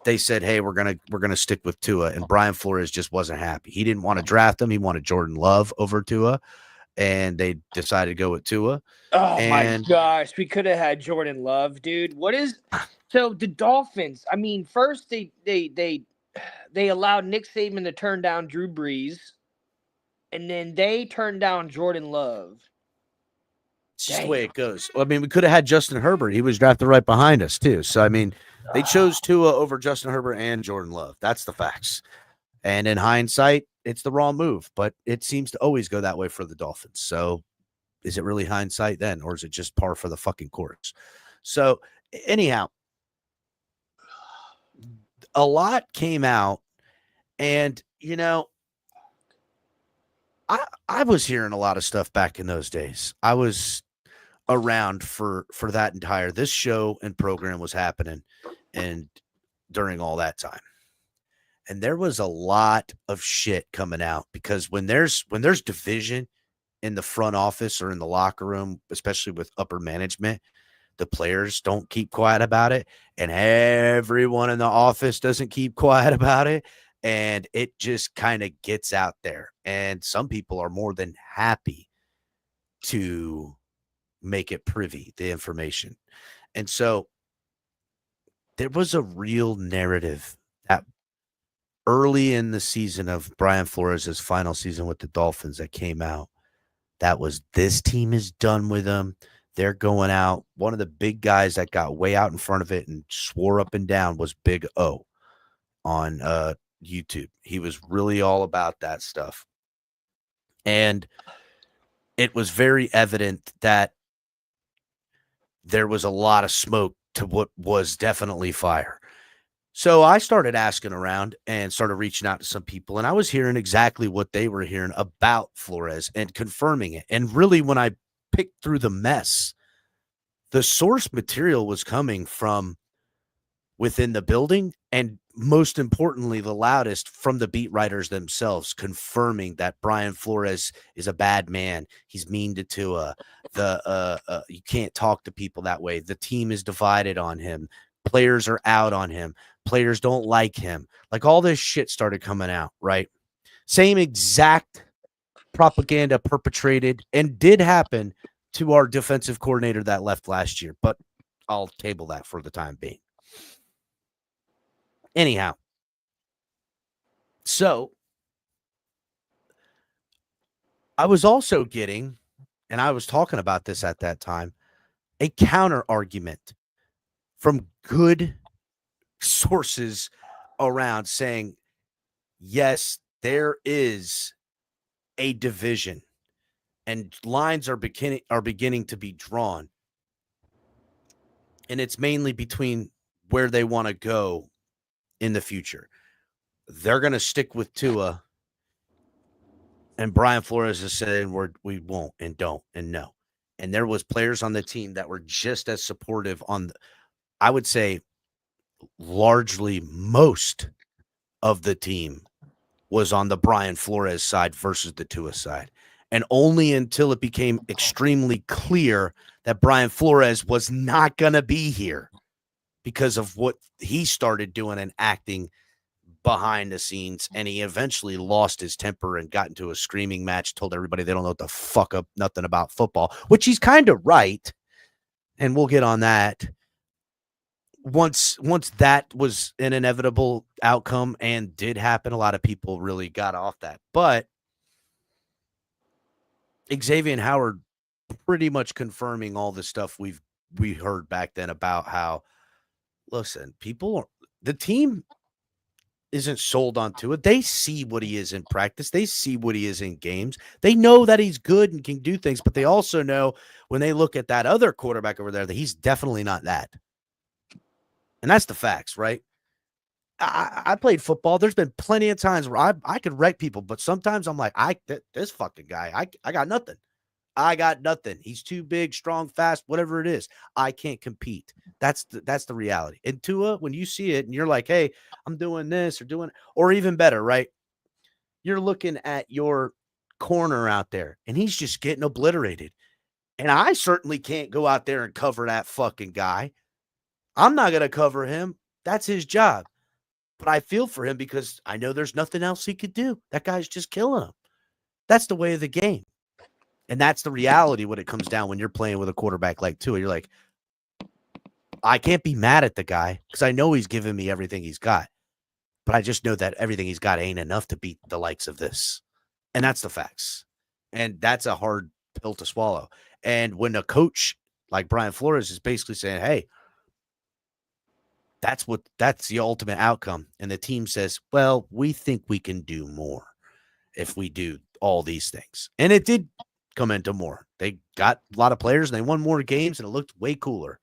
they said, hey, we're gonna stick with Tua. And Brian Flores just wasn't happy. He didn't want to draft him. He wanted Jordan Love over Tua. And they decided to go with Tua. Oh, my gosh. We could have had Jordan Love, dude. So the Dolphins, first they allowed Nick Saban to turn down Drew Brees. And then they turned down Jordan Love. It's just the way it goes. We could have had Justin Herbert. He was drafted right behind us, too. So, they chose Tua over Justin Herbert and Jordan Love. That's the facts. And in hindsight, it's the wrong move. But it seems to always go that way for the Dolphins. So, is it really hindsight then? Or is it just par for the fucking course? So, anyhow, a lot came out. And, I was hearing a lot of stuff back in those days. I was around for that this show and program was happening and during all that time. And there was a lot of shit coming out because when there's division in the front office or in the locker room, especially with upper management, the players don't keep quiet about it. And everyone in the office doesn't keep quiet about it. And it just kind of gets out there. And some people are more than happy to make it privy, the information. And so there was a real narrative that early in the season of Brian Flores' final season with the Dolphins that came out, that was this team is done with them. They're going out. One of the big guys that got way out in front of it and swore up and down was Big O on YouTube. He was really all about that stuff. And it was very evident that there was a lot of smoke to what was definitely fire. So I started asking around and started reaching out to some people, and I was hearing exactly what they were hearing about Flores and confirming it. And really, when I picked through the mess, the source material was coming from within the building, and most importantly, the loudest from the beat writers themselves, confirming that Brian Flores is a bad man. He's mean to Tua. You can't talk to people that way. The team is divided on him. Players are out on him. Players don't like him. Like all this shit started coming out, right? Same exact propaganda perpetrated and did happen to our defensive coordinator that left last year, but I'll table that for the time being. Anyhow, so I was also getting, and I was talking about this at that time, a counter argument from good sources around saying, yes, there is a division and lines are beginning to be drawn. And it's mainly between where they want to go in the future. They're going to stick with Tua, and Brian Flores is saying we won't and don't and no. And there was players on the team that were just as supportive on, I would say, largely most of the team was on the Brian Flores side versus the Tua side. And only until it became extremely clear that Brian Flores was not going to be here because of what he started doing and acting behind the scenes, and he eventually lost his temper and got into a screaming match, told everybody they don't know what the fuck up nothing about football, which he's kind of right. And we'll get on that. Once that was an inevitable outcome and did happen, a lot of people really got off that. But Xavier Howard pretty much confirming all the stuff we heard back then about how, listen, the team isn't sold onto it. They see what he is in practice. They see what he is in games. They know that he's good and can do things, but they also know when they look at that other quarterback over there that he's definitely not that. And that's the facts, right? I played football. There's been plenty of times where I could wreck people, but sometimes I'm like, this fucking guy, I got nothing. I got nothing. He's too big, strong, fast, whatever it is. I can't compete. That's the reality. And Tua, when you see it and you're like, hey, I'm doing this or even better, right? You're looking at your corner out there and he's just getting obliterated. And I certainly can't go out there and cover that fucking guy. I'm not going to cover him. That's his job. But I feel for him because I know there's nothing else he could do. That guy's just killing him. That's the way of the game. And that's the reality when it comes down when you're playing with a quarterback like Tua. You're like, I can't be mad at the guy because I know he's giving me everything he's got. But I just know that everything he's got ain't enough to beat the likes of this. And that's the facts. And that's a hard pill to swallow. And when a coach like Brian Flores is basically saying, hey, that's the ultimate outcome. And the team says, well, we think we can do more if we do all these things. And it did come into more. They got a lot of players and they won more games and it looked way cooler.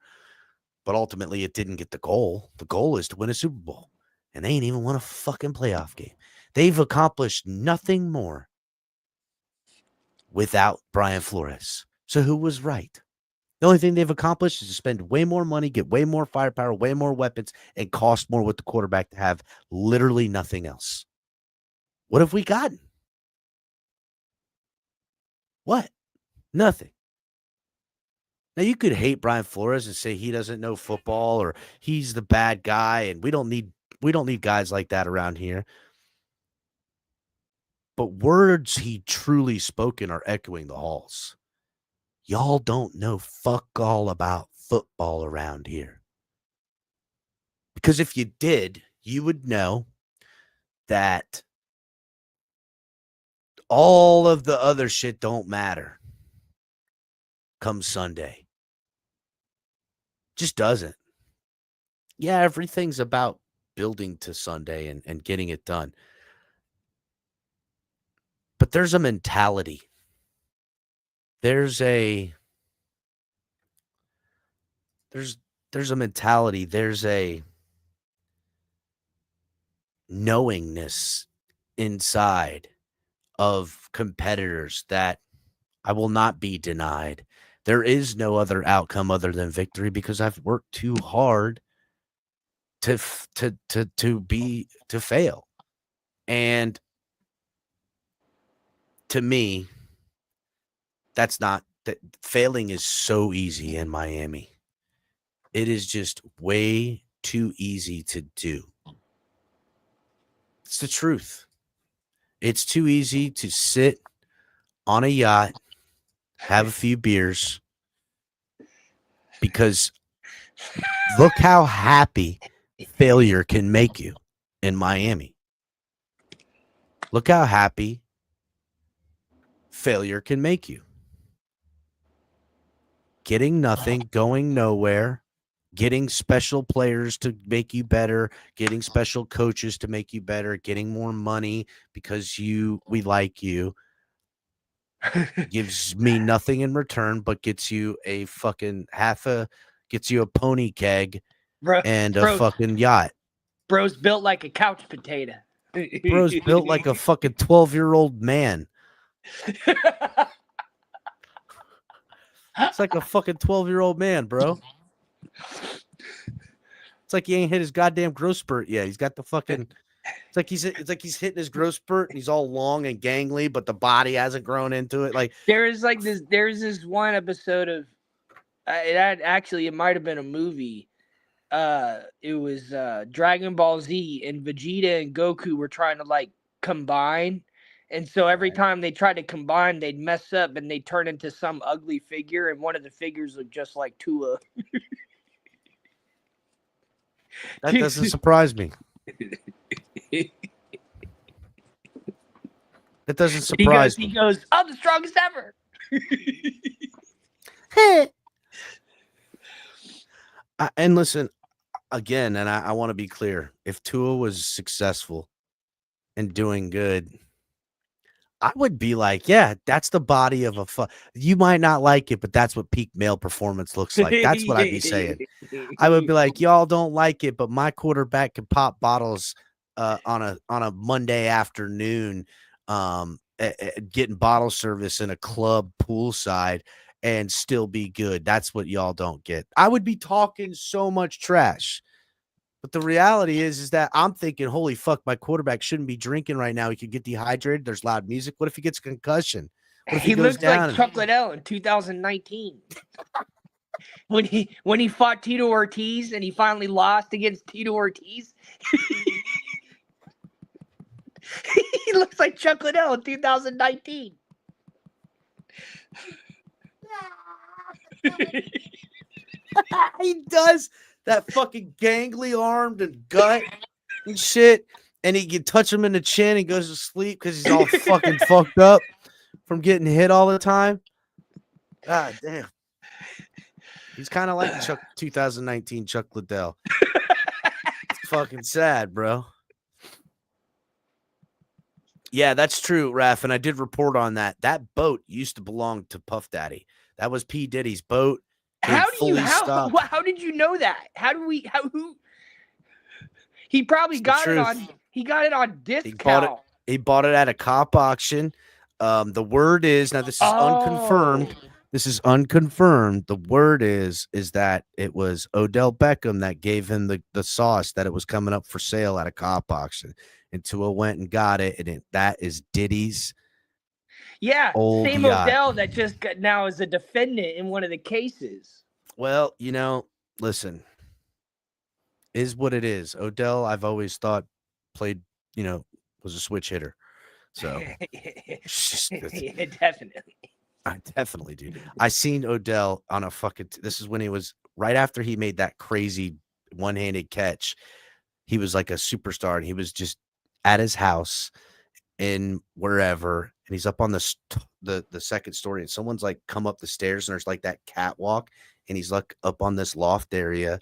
But ultimately, it didn't get the goal. The goal is to win a Super Bowl. And they ain't even won a fucking playoff game. They've accomplished nothing more without Brian Flores. So who was right? The only thing they've accomplished is to spend way more money, get way more firepower, way more weapons, and cost more with the quarterback to have literally nothing else. What have we gotten? What? Nothing. Now, you could hate Brian Flores and say he doesn't know football or he's the bad guy, and we don't need guys like that around here. But words he truly spoken are echoing the halls. Y'all don't know fuck all about football around here. Because if you did, you would know that all of the other shit don't matter come Sunday. Just doesn't. Yeah, everything's about building to Sunday and getting it done. But there's a mentality. There's a mentality. There's a knowingness inside of competitors that I will not be denied. There is no other outcome other than victory because I've worked too hard to fail. And to me, that failing is so easy in Miami. It is just way too easy to do. It's the truth. It's too easy to sit on a yacht have a few beers, because look how happy failure can make you in Miami. Look how happy failure can make you. Getting nothing, going nowhere, getting special players to make you better, getting special coaches to make you better, getting more money because we like you, gives me nothing in return, but gets you a fucking gets you a pony keg and a fucking yacht. Bro's built like a couch potato. Bro's built like a fucking 12-year-old man. It's like a fucking 12-year-old man, bro. It's like he ain't hit his goddamn growth spurt yet. He's got the fucking. It's like he's hitting his growth spurt and he's all long and gangly, but the body hasn't grown into it. Like there's this one episode of it might have been a movie. It was Dragon Ball Z, and Vegeta and Goku were trying to like combine. And so every time they tried to combine, they'd mess up and they'd turn into some ugly figure. And one of the figures looked just like Tua. That doesn't surprise me. That doesn't surprise me. He goes, I'm the strongest ever. And listen, again, and I want to be clear. If Tua was successful and doing good, I would be like, yeah, that's the body of a you might not like it, but that's what peak male performance looks like. That's what I'd be saying. I would be like, y'all don't like it, but my quarterback can pop bottles on a Monday afternoon, getting bottle service in a club poolside and still be good. That's what y'all don't get. I would be talking so much trash. But the reality is that I'm thinking, holy fuck, my quarterback shouldn't be drinking right now. He could get dehydrated. There's loud music. What if he gets a concussion? What if he goes looks down like Chuck Liddell in 2019. when he fought Tito Ortiz and he finally lost against Tito Ortiz. He looks like Chuck Liddell in 2019. He does. That fucking gangly armed and gut and shit. And he can touch him in the chin and goes to sleep because he's all fucking fucked up from getting hit all the time. God damn. He's kind of like 2019 Chuck Liddell. It's fucking sad, bro. Yeah, that's true, Raph. And I did report on that. That boat used to belong to Puff Daddy. That was P. Diddy's boat. How did you know that? Who? He probably got it on. He got it on discount. He bought it at a cop auction. The word is, now this is unconfirmed. This is unconfirmed. The word is that it was Odell Beckham that gave him the sauce that it was coming up for sale at a cop auction. And Tua went and got it, and that is Diddy's. Yeah, same yacht. Odell that just got now is a defendant in one of the cases. Well, listen, is what it is. Odell, I've always thought played, was a switch hitter. So yeah, definitely. I definitely do. I seen Odell on a fucking. This is when he was right after he made that crazy one-handed catch. He was like a superstar, and he was just at his house in wherever, and he's up on the second story, and someone's like come up the stairs, and there's like that catwalk, and he's like up on this loft area,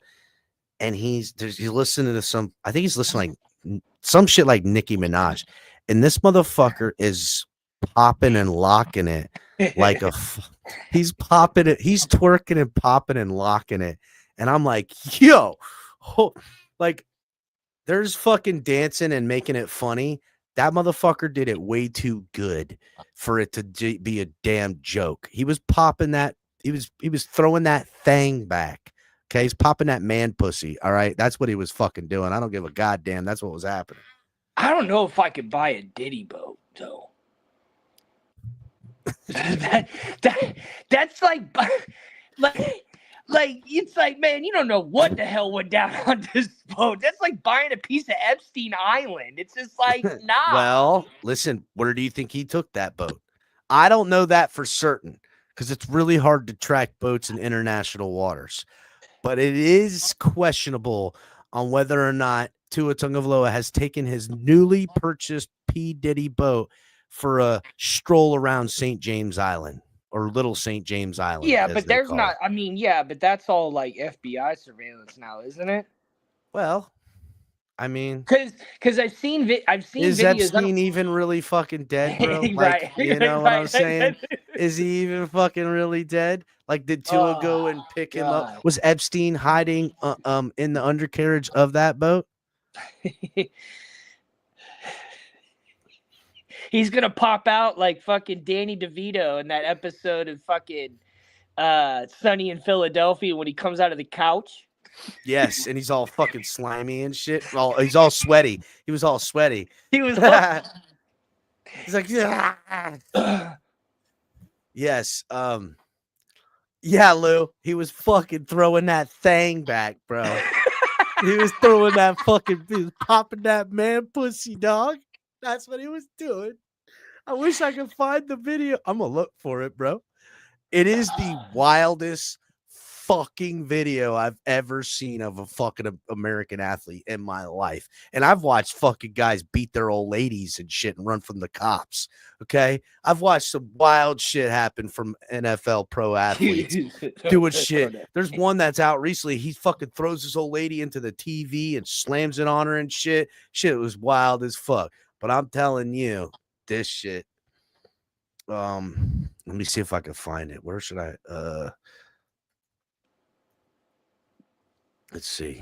and he's listening to some. I think he's listening like some shit like Nicki Minaj, and this motherfucker is popping and locking it like he's popping it, he's twerking and popping and locking it, and I'm like, yo, like there's fucking dancing and making it funny. That motherfucker did it way too good for it to be a damn joke. He was popping that. He was throwing that thing back. Okay, he's popping that man pussy. All right, that's what he was fucking doing. I don't give a goddamn. That's what was happening. I don't know if I could buy a Diddy boat though. That's like it's like, man, you don't know what the hell went down on this boat. That's like buying a piece of Epstein Island. It's just like, nah. Well, listen, where do you think he took that boat? I don't know that for certain because it's really hard to track boats in international waters. But it is questionable on whether or not Tua Tagovailoa has taken his newly purchased P. Diddy boat for a stroll around St. James Island, or Little St. James Island, Yeah, as but they there's call not. it. I mean, yeah, but that's all like FBI surveillance now, isn't it? Well, I mean, Because I've seen is videos. Epstein even really fucking dead, bro? Like, Right, you know what I'm saying? Is he even fucking really dead? Like, did Tua go and pick him up? God. Was Epstein hiding in the undercarriage of that boat? He's gonna pop out like fucking Danny DeVito in that episode of fucking Sunny in Philadelphia when he comes out of the couch. Yes, and he's all fucking slimy and shit. He's all sweaty. He was all sweaty. He was He's like, yeah. Yes. Yeah, Lou. He was fucking throwing that thing back, bro. He was throwing that fucking, he was popping that man pussy, dog. That's what he was doing. I wish I could find the video. I'm gonna look for it, bro. It is the wildest fucking video I've ever seen of a fucking American athlete in my life. And I've watched fucking guys beat their old ladies and shit and run from the cops. Okay. I've watched some wild shit happen from NFL pro athletes doing shit. There's one that's out recently. He fucking throws his old lady into the TV and slams it on her and shit. Shit was wild as fuck. But I'm telling you, this shit. Let me see if I can find it. Where should I let's see.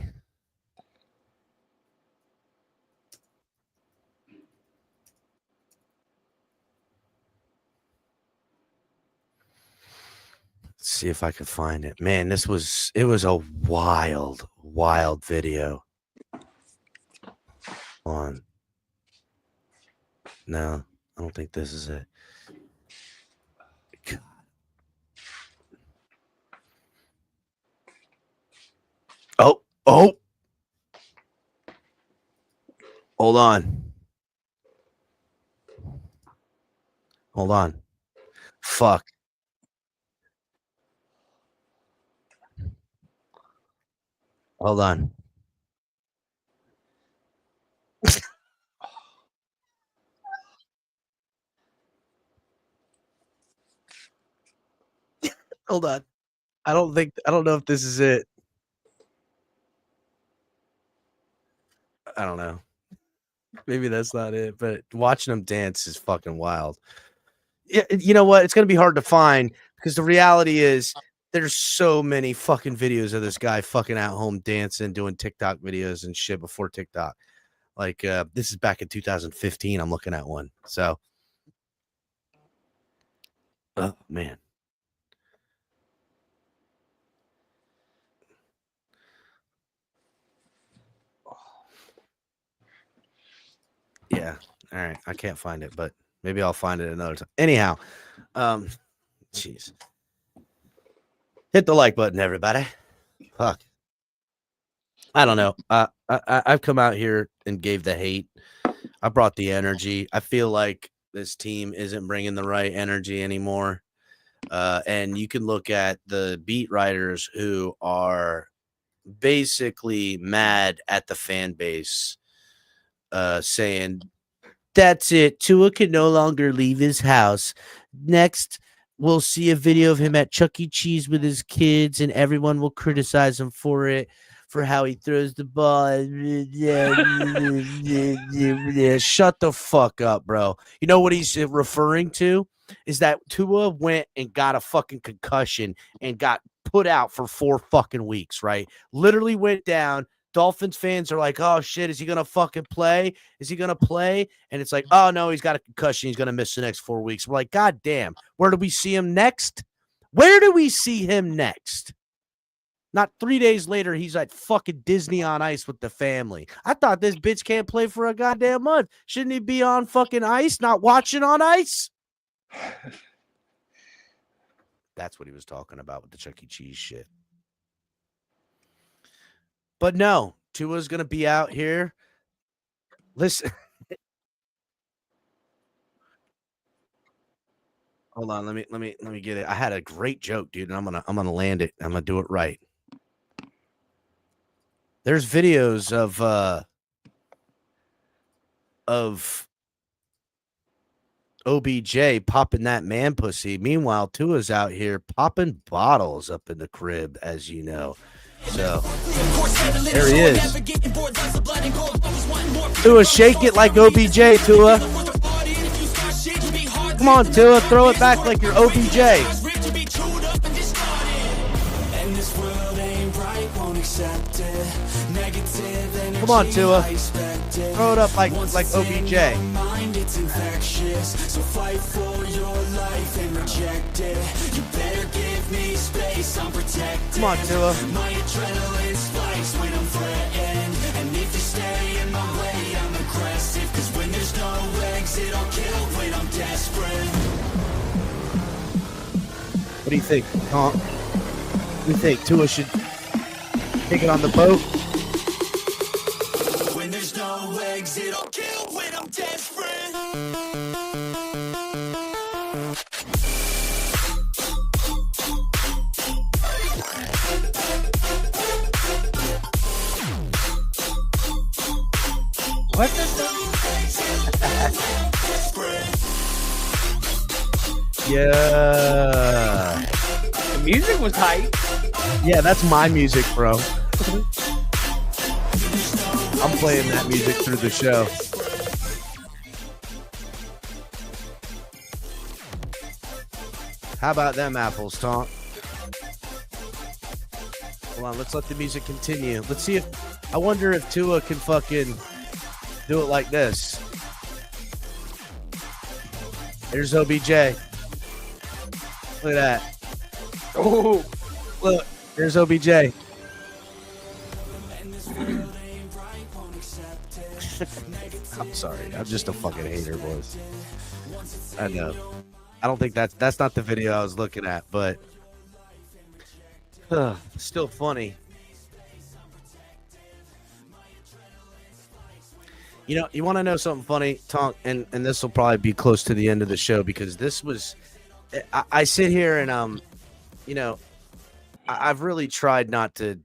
Let's see if I can find it. Man, it was a wild video. On. No, I don't think this is it. God. Oh. Hold on. Fuck. Hold on. Hold on. I don't know if this is it. I don't know. Maybe that's not it, but watching them dance is fucking wild. Yeah, you know what? It's going to be hard to find because the reality is there's so many fucking videos of this guy fucking at home dancing, doing TikTok videos and shit before TikTok. Like, this is back in 2015. I'm looking at one. So, oh, man. Yeah. All right. I can't find it, but maybe I'll find it another time. Anyhow, jeez. Hit the like button, everybody. Fuck. I don't know. I've come out here and gave the hate. I brought the energy. I feel like this team isn't bringing the right energy anymore. And you can look at the beat writers who are basically mad at the fan base, saying, that's it. Tua can no longer leave his house. Next, we'll see a video of him at Chuck E. Cheese with his kids, and everyone will criticize him for it, for how he throws the ball. Shut the fuck up, bro. You know what he's referring to? Is that Tua went and got a fucking concussion and got put out for 4 fucking weeks, right? Literally went down. Dolphins fans are like, oh shit, is he gonna fucking play? Is he gonna play? And it's like, oh no, he's got a concussion. He's gonna miss the next 4 weeks. We're like, god damn, where do we see him next? Where do we see him next? Not 3 days later, he's at fucking Disney on Ice with the family. I thought this bitch can't play for a goddamn month. Shouldn't he be on fucking ice, not watching on ice? That's what he was talking about with the Chuck E. Cheese shit. But no, Tua's going to be out here. Listen. Hold on, let me get it. I had a great joke, dude, and I'm gonna land it. I'm gonna do it right. There's videos of OBJ popping that man pussy. Meanwhile, Tua's out here popping bottles up in the crib, as you know. So there he is. Tua, shake it like OBJ, Tua. Come on, Tua, throw it back like you're OBJ. Come on, Tua. Throw it up like OBJ. So fight for your life and reject it. You better give me space, I'm protected. Come on, Tua. My adrenaline spikes when I'm threatened. And if you stay in my way, I'm aggressive. Cause when there's no exit, I'll kill when I'm desperate. What do you think, Tom? What do you think? Tua should take it on the boat? When there's no exit, I'll kill when I'm desperate. What the Yeah. The music was hype. Yeah, that's my music, bro. I'm playing that music through the show. How about them apples, Tom? Hold on, let's let the music continue. Let's see if... I wonder if Tua can fucking do it like this. Here's OBJ. Look at that. Oh, Look, here's OBJ. I'm sorry. I'm just a fucking hater, boys. I know. I don't think that's not the video I was looking at, but still funny. You know, you want to know something funny, Tonk, and this will probably be close to the end of the show because this was I sit here and you know, I've really tried not to.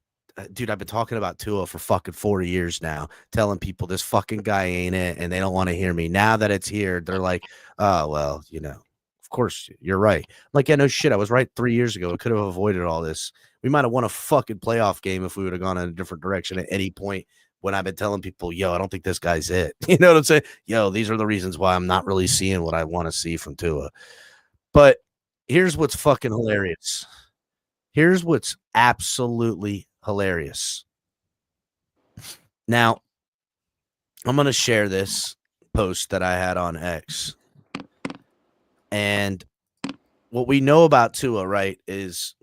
Dude, I've been talking about Tua for fucking 4 years now, telling people this fucking guy ain't it, and they don't want to hear me. Now that it's here, they're like, oh, well, you know, of course, you're right. I'm like, yeah, no shit. I was right 3 years ago. I could have avoided all this. We might have won a fucking playoff game if we would have gone in a different direction at any point when I've been telling people, yo, I don't think this guy's it. You know what I'm saying? Yo, these are the reasons why I'm not really seeing what I want to see from Tua. But here's what's fucking hilarious. Here's what's absolutely hilarious. Now, I'm going to share this post that I had on X. And what we know about Tua, right, is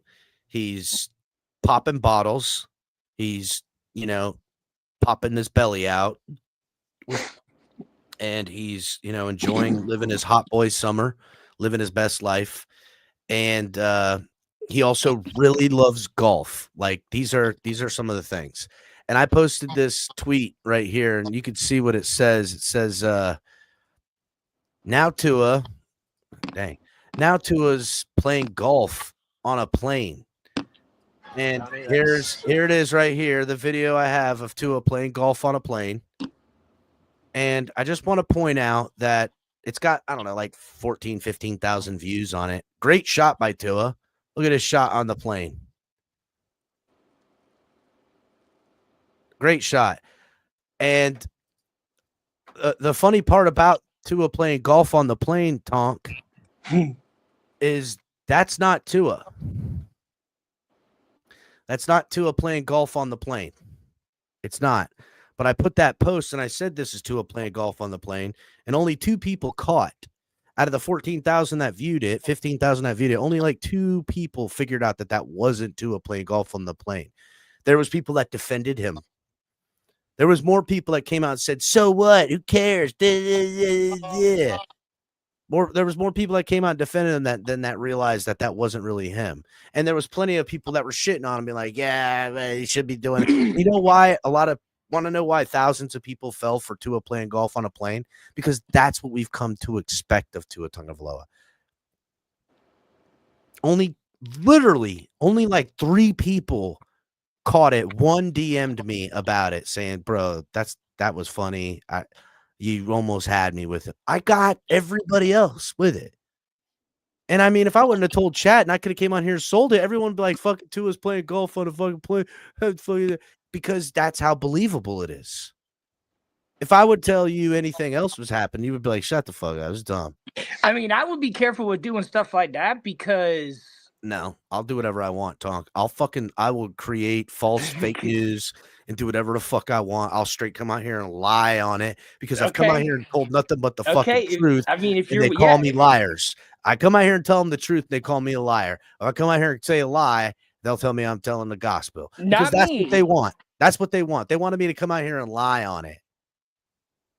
he's popping bottles. He's, you know, popping his belly out. And he's, you know, enjoying living his hot boy summer, living his best life. And he also really loves golf. Like these are some of the things. And I posted this tweet right here, and you can see what it says. It says, now Tua's playing golf on a plane. And here it is right here, the video I have of Tua playing golf on a plane. And I just want to point out that it's got, I don't know, like 14, 15,000 views on it. Great shot by Tua. Look at his shot on the plane. Great shot. And the funny part about Tua playing golf on the plane, Tonk, is that's not Tua. That's not Tua playing golf on the plane. It's not. But I put that post and I said this is Tua playing golf on the plane, and only 2 people caught. Out of the 14,000 that viewed it, 15,000 that viewed it, only like 2 people figured out that wasn't Tua playing golf on the plane. There was people that defended him. There was more people that came out and said, so what? Who cares? Yeah. There was more people that came out and defended him than that realized that wasn't really him. And there was plenty of people that were shitting on him, being like, yeah, he should be doing it. You know why? Want to know why thousands of people fell for Tua playing golf on a plane? Because that's what we've come to expect of Tua Tagovailoa. Literally only like 3 people caught it. One DM'd me about it saying, bro, that was funny. You almost had me with it. I got everybody else with it. And I mean, if I wouldn't have told chat and I could have came on here and sold it, everyone would be like, fucking Tua's playing golf on a fucking play. Because that's how believable it is. If I would tell you anything else was happening, you would be like, shut the fuck up. That was dumb. I mean, I would be careful with doing stuff like that because no, I'll do whatever I want, Tonk. I will create false fake news and do whatever the fuck I want. I'll straight come out here and lie on it because I've come out here and told nothing but the fucking truth. I mean, if and they call me liars. I come out here and tell them the truth. They call me a liar. If I come out here and say a lie, they'll tell me I'm telling the gospel because that's what they want. That's what they want. They wanted me to come out here and lie on it.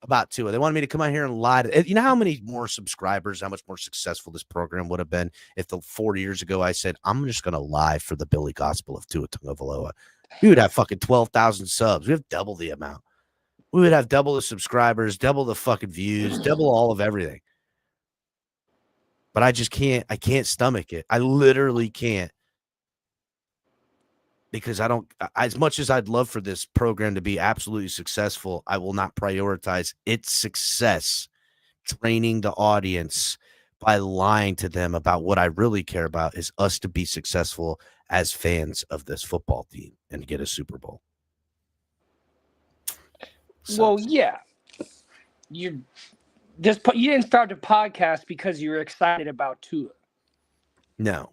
About Tua. They wanted me to come out here and lie to, you know how many more subscribers, how much more successful this program would have been if 4 years ago I said, I'm just going to lie for the Billy Gospel of Tua Tagovailoa. We would have fucking 12,000 subs. We have double the amount. We would have double the subscribers, double the fucking views, double all of everything. But I just can't, I can't stomach it. I literally can't. Because I don't, as much as I'd love for this program to be absolutely successful, I will not prioritize its success, training the audience by lying to them about what I really care about is us to be successful as fans of this football team and get a Super Bowl. Well, yeah. You didn't start the podcast because you were excited about Tua. No,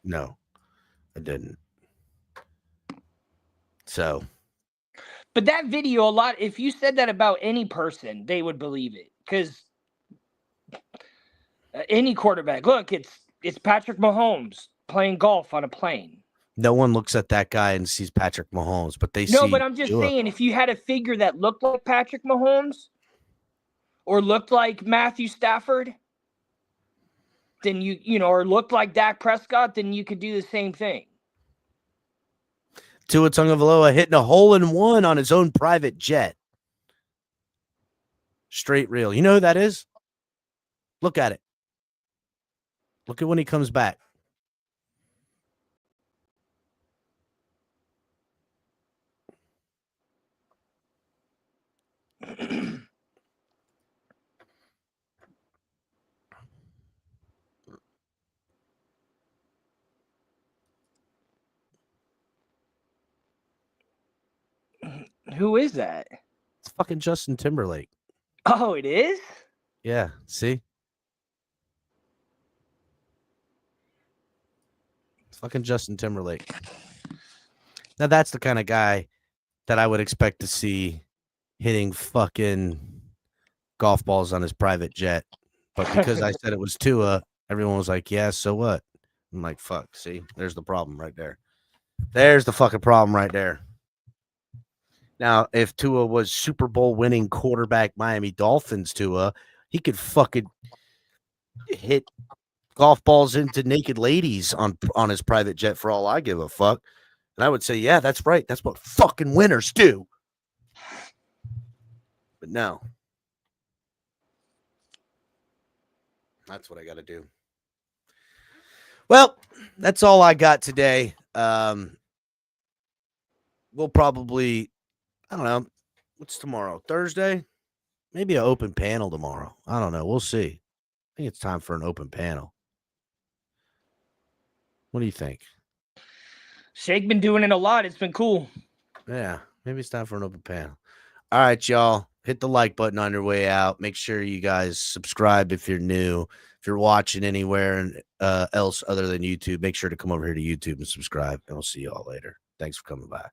I didn't. So, but that video, if you said that about any person, they would believe it because any quarterback, look, it's Patrick Mahomes playing golf on a plane. No one looks at that guy and sees Patrick Mahomes, but but I'm just saying, if you had a figure that looked like Patrick Mahomes or looked like Matthew Stafford, then or looked like Dak Prescott, then you could do the same thing. Tua Tagovailoa hitting a hole-in-one on his own private jet. Straight reel. You know who that is? Look at it. Look at when he comes back. Who is that? It's fucking Justin Timberlake. Oh, it is? Yeah, see? It's fucking Justin Timberlake. Now, that's the kind of guy that I would expect to see hitting fucking golf balls on his private jet. But because I said it was Tua, everyone was like, yeah, so what? I'm like, fuck, see? There's the problem right there. There's the fucking problem right there. Now, if Tua was Super Bowl winning quarterback Miami Dolphins Tua, he could fucking hit golf balls into naked ladies on his private jet for all I give a fuck. And I would say, yeah, that's right. That's what fucking winners do. But no. That's what I got to do. Well, that's all I got today. We'll probably, I don't know, what's tomorrow? Thursday? Maybe an open panel tomorrow. I don't know. We'll see. I think it's time for an open panel. What do you think? Shake been doing it a lot. It's been cool. Yeah, maybe it's time for an open panel. All right, y'all. Hit the like button on your way out. Make sure you guys subscribe if you're new. If you're watching anywhere else other than YouTube, make sure to come over here to YouTube and subscribe. And we'll see y'all later. Thanks for coming by.